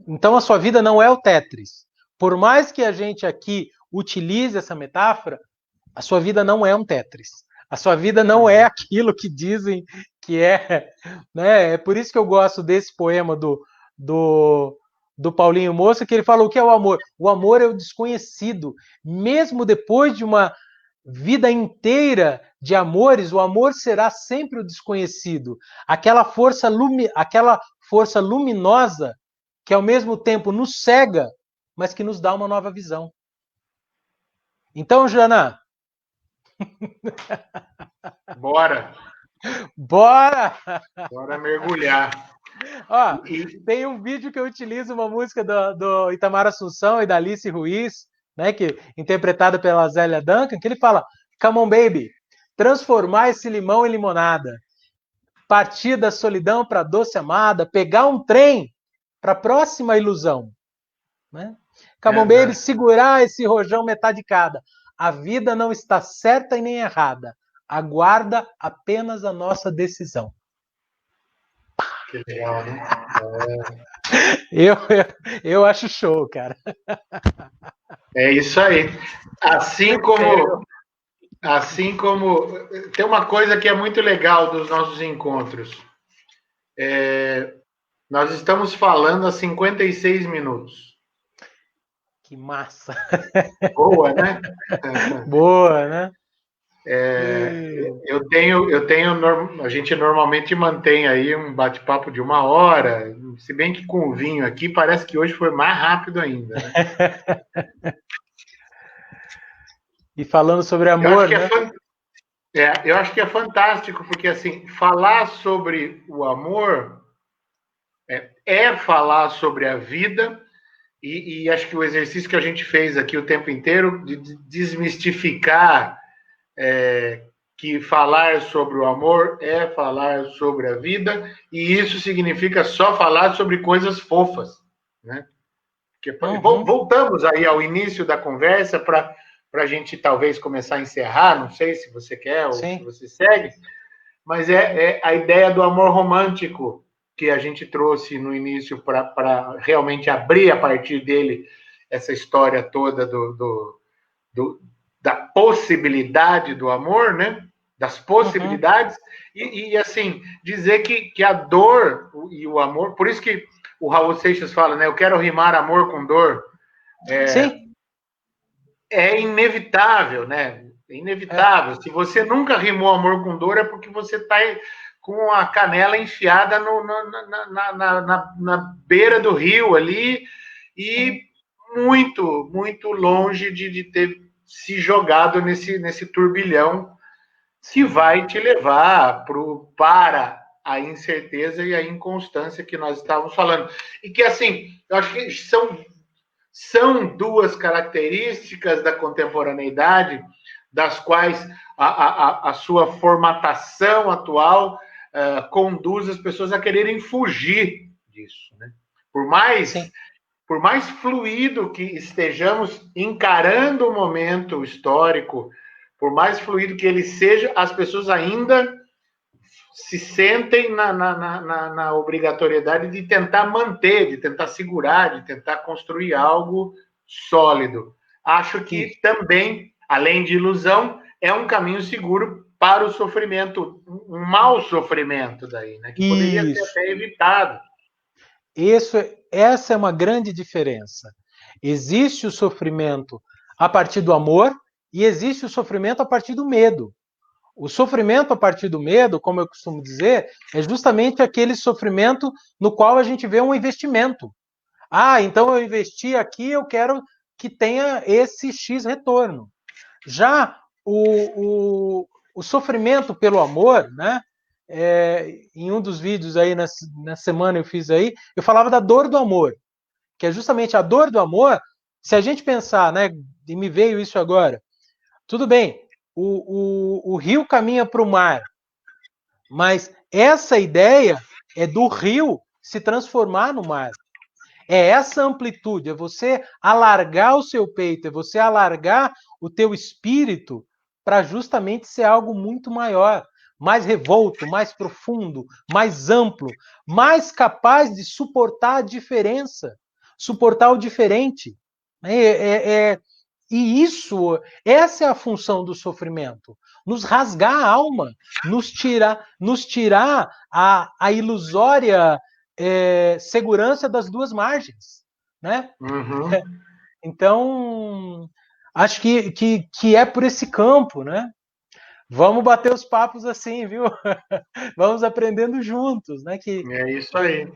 Então a sua vida não é o Tetris. Por mais que a gente aqui utilize essa metáfora, a sua vida não é um Tetris. A sua vida não é aquilo que dizem que é. Né? É por isso que eu gosto desse poema do Paulinho Moça, que ele fala o que é o amor. O amor é o desconhecido. Mesmo depois de uma vida inteira de amores, o amor será sempre o desconhecido. Aquela força luminosa que ao mesmo tempo nos cega, mas que nos dá uma nova visão. Então, Jana, Bora! Bora! Bora mergulhar. Ó, tem um vídeo que eu utilizo uma música do Itamar Assunção e da Alice Ruiz, né, interpretada pela Zélia Duncan, que ele fala, come on baby, transformar esse limão em limonada, partir da solidão para doce amada, pegar um trem para a próxima ilusão. Né? Come on baby, segurar esse rojão metadicada. A vida não está certa e nem errada. Aguarda apenas a nossa decisão. Que legal, né? Eu acho show, cara. É isso aí. Assim como tem uma coisa que é muito legal dos nossos encontros. Nós estamos falando há 56 minutos. Que massa. Boa, né? Boa, né? A gente normalmente mantém aí um bate-papo de 1 hora, se bem que com o vinho aqui parece que hoje foi mais rápido ainda, né? E falando sobre amor, né? Eu acho que é fantástico, porque assim, falar sobre o amor é falar sobre a vida, e acho que o exercício que a gente fez aqui o tempo inteiro de desmistificar que falar sobre o amor é falar sobre a vida, e isso significa só falar sobre coisas fofas, né? Voltamos aí ao início da conversa para a gente talvez começar a encerrar, não sei se você quer ou se você segue, mas é a ideia do amor romântico que a gente trouxe no início para realmente abrir a partir dele essa história toda da possibilidade do amor, né? Das possibilidades, e assim, dizer que a dor e o amor, por isso que o Raul Seixas fala, né? Eu quero rimar amor com dor. Sim. É inevitável, né? É inevitável. Se você nunca rimou amor com dor, é porque você está com a canela enfiada na beira do rio ali e muito, muito longe de ter se jogado nesse turbilhão que vai te levar para a incerteza e a inconstância que nós estávamos falando. E que, assim, eu acho que são duas características da contemporaneidade, das quais a sua formatação atual conduz as pessoas a quererem fugir disso. Né? Por mais fluido que estejamos encarando o momento histórico, por mais fluido que ele seja, as pessoas ainda se sentem na obrigatoriedade de tentar manter, de tentar segurar, de tentar construir algo sólido. Acho que também, além de ilusão, é um caminho seguro para o sofrimento, um mau sofrimento daí, né? Que poderia ser até evitado. Essa é uma grande diferença. Existe o sofrimento a partir do amor e existe o sofrimento a partir do medo. O sofrimento a partir do medo, como eu costumo dizer, é justamente aquele sofrimento no qual a gente vê um investimento. Ah, então eu investi aqui, eu quero que tenha esse X retorno. Já o sofrimento pelo amor, né? Em um dos vídeos aí na semana eu fiz aí, eu falava da dor do amor, que é justamente a dor do amor. Se a gente pensar, né? E me veio isso agora. Tudo bem, o rio caminha para o mar, mas essa ideia é do rio se transformar no mar. É essa amplitude, é você alargar o seu peito, é você alargar o teu espírito para justamente ser algo muito maior, mais revolto, mais profundo, mais amplo, mais capaz de suportar a diferença, suportar o diferente. E essa é a função do sofrimento, nos rasgar a alma, nos tirar a ilusória segurança das duas margens, né? Então, acho que é por esse campo, né? Vamos bater os papos assim, viu? Vamos aprendendo juntos, né? É isso aí.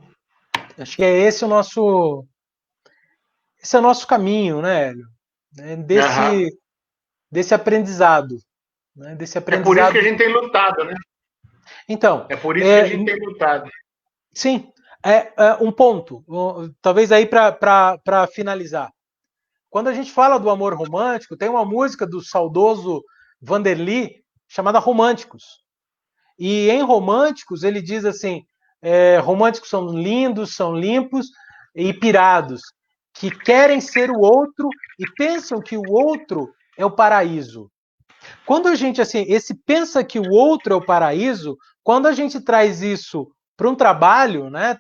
Acho que esse é o nosso caminho, né, Hélio? Desse aprendizado, né? Desse aprendizado. É por isso que a gente tem lutado, né? Então, é por isso que a gente tem lutado. Sim, um ponto, talvez aí para finalizar. Quando a gente fala do amor romântico, tem uma música do saudoso Vanderly chamada Românticos. E em Românticos ele diz assim: românticos são lindos, são limpos e pirados, que querem ser o outro e pensam que o outro é o paraíso. Quando a gente, assim, esse pensa que o outro é o paraíso, quando a gente traz isso para um trabalho, né,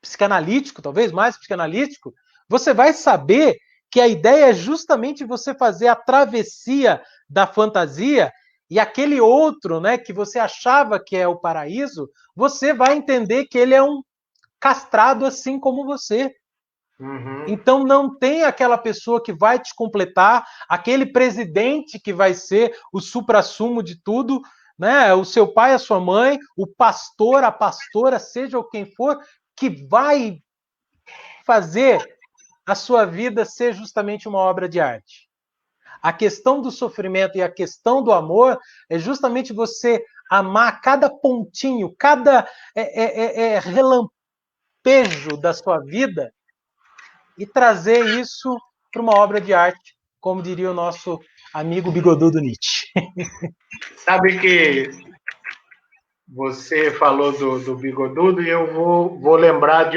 psicanalítico, talvez mais psicanalítico, você vai saber que a ideia é justamente você fazer a travessia da fantasia e aquele outro, né, que você achava que é o paraíso, você vai entender que ele é um castrado assim como você. Então não tem aquela pessoa que vai te completar, aquele presidente que vai ser o suprassumo de tudo, né? O seu pai, a sua mãe, o pastor, a pastora, seja quem for, que vai fazer a sua vida ser justamente uma obra de arte. A questão do sofrimento e a questão do amor é justamente você amar cada pontinho, cada relampejo da sua vida e trazer isso para uma obra de arte, como diria o nosso amigo bigodudo Nietzsche. Sabe que você falou do bigodudo e eu vou lembrar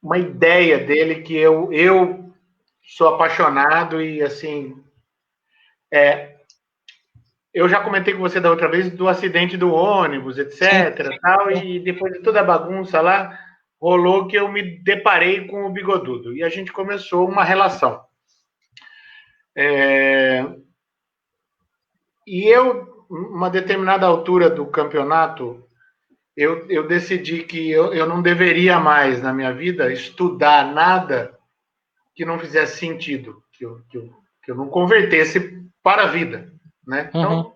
uma ideia dele que eu sou apaixonado e assim eu já comentei com você da outra vez do acidente do ônibus, etc. Tal, e depois de toda a bagunça lá, rolou que eu me deparei com o bigodudo e a gente começou uma relação. E eu, uma determinada altura do campeonato, eu decidi que eu não deveria mais, na minha vida, estudar nada que não fizesse sentido, que eu não convertesse para a vida, né? Então,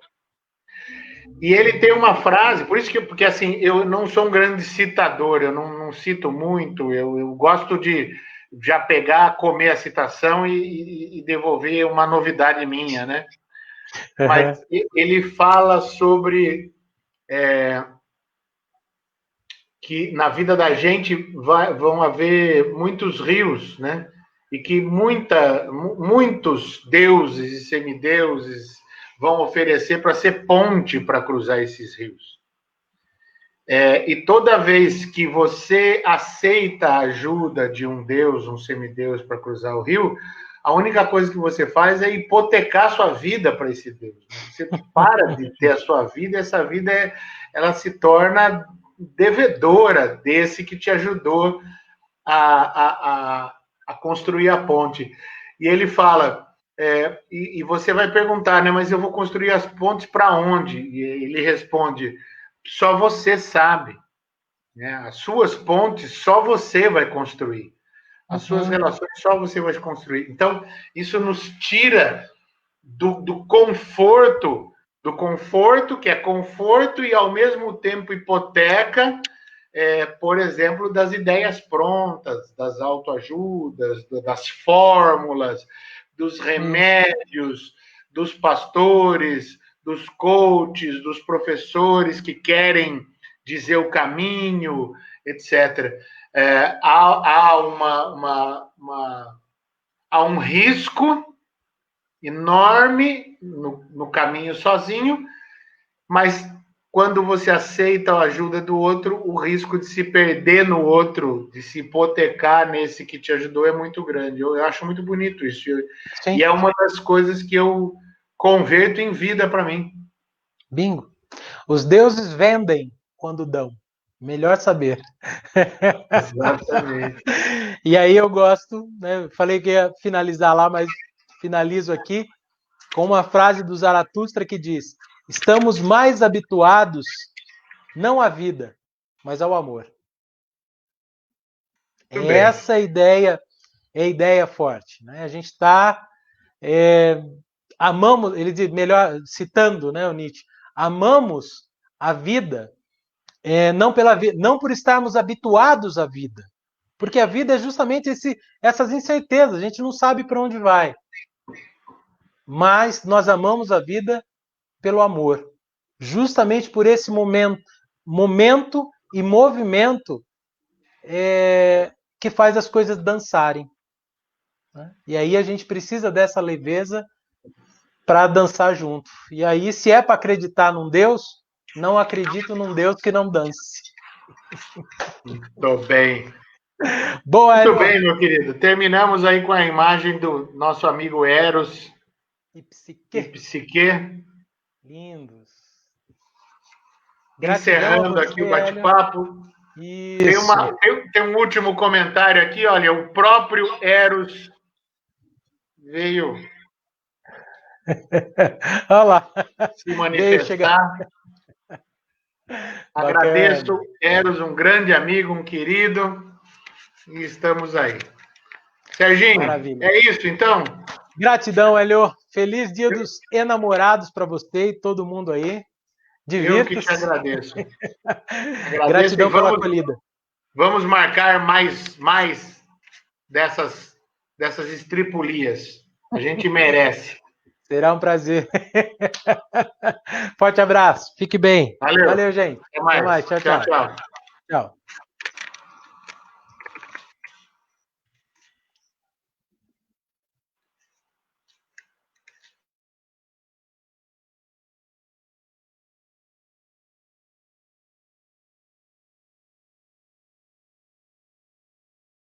e ele tem uma frase, por isso que, porque assim, eu não sou um grande citador, eu não cito muito, eu gosto de já pegar, comer a citação e devolver uma novidade minha, né? Mas ele fala sobre que na vida da gente vão haver muitos rios, né? E que muitos deuses e semideuses vão oferecer para ser ponte para cruzar esses rios. E toda vez que você aceita a ajuda de um deus, um semideus para cruzar o rio, a única coisa que você faz é hipotecar sua vida para esse deus. Você para de ter a sua vida, e essa vida ela se torna devedora desse que te ajudou a construir a ponte. E ele fala, e você vai perguntar, né, mas eu vou construir as pontes para onde? E ele responde, só você sabe. Né? As suas pontes só você vai construir. As suas relações só você vai construir. Então, isso nos tira do conforto, que é conforto e, ao mesmo tempo, hipoteca, por exemplo, das ideias prontas, das autoajudas, das fórmulas, dos remédios, dos pastores, dos coaches, dos professores que querem dizer o caminho, etc. Há um risco enorme no caminho sozinho, mas quando você aceita a ajuda do outro, o risco de se perder no outro, de se hipotecar nesse que te ajudou é muito grande. Eu acho muito bonito isso. Sim. E é uma das coisas que eu converto em vida para mim. Bingo. Os deuses vendem quando dão. Melhor saber. Exatamente. E aí eu gosto, né? Falei que ia finalizar lá, mas finalizo aqui com uma frase do Zaratustra que diz: estamos mais habituados não à vida, mas ao amor. Essa ideia é a ideia forte, né? A gente está amamos, ele diz, melhor citando, né, o Nietzsche, amamos a vida não por estarmos habituados à vida, porque a vida é justamente essas incertezas, a gente não sabe para onde vai. Mas nós amamos a vida pelo amor, justamente por esse momento e movimento que faz as coisas dançarem. Né? E aí a gente precisa dessa leveza para dançar junto. E aí, se é para acreditar num Deus, não acredito num Deus que não dance. Muito bem. Boa, muito bem, meu querido. Terminamos aí com a imagem do nosso amigo Eros e Psique. Lindos. Encerrando aqui o bate-papo. Tem um último comentário aqui, olha, o próprio Eros veio olha lá. Se manifestar. Agradeço, Eros, um grande amigo, um querido, e estamos aí. Serginho, maravilha. É isso, então? Gratidão, Hélio. Feliz Dia dos Enamorados para você e todo mundo aí. Divirta-se. Eu que te agradeço. Gratidão pela acolhida. Vamos marcar mais dessas estripulias. A gente merece. Será um prazer. Forte abraço. Fique bem. Valeu. Valeu, gente. Até mais. Tchau. Tchau.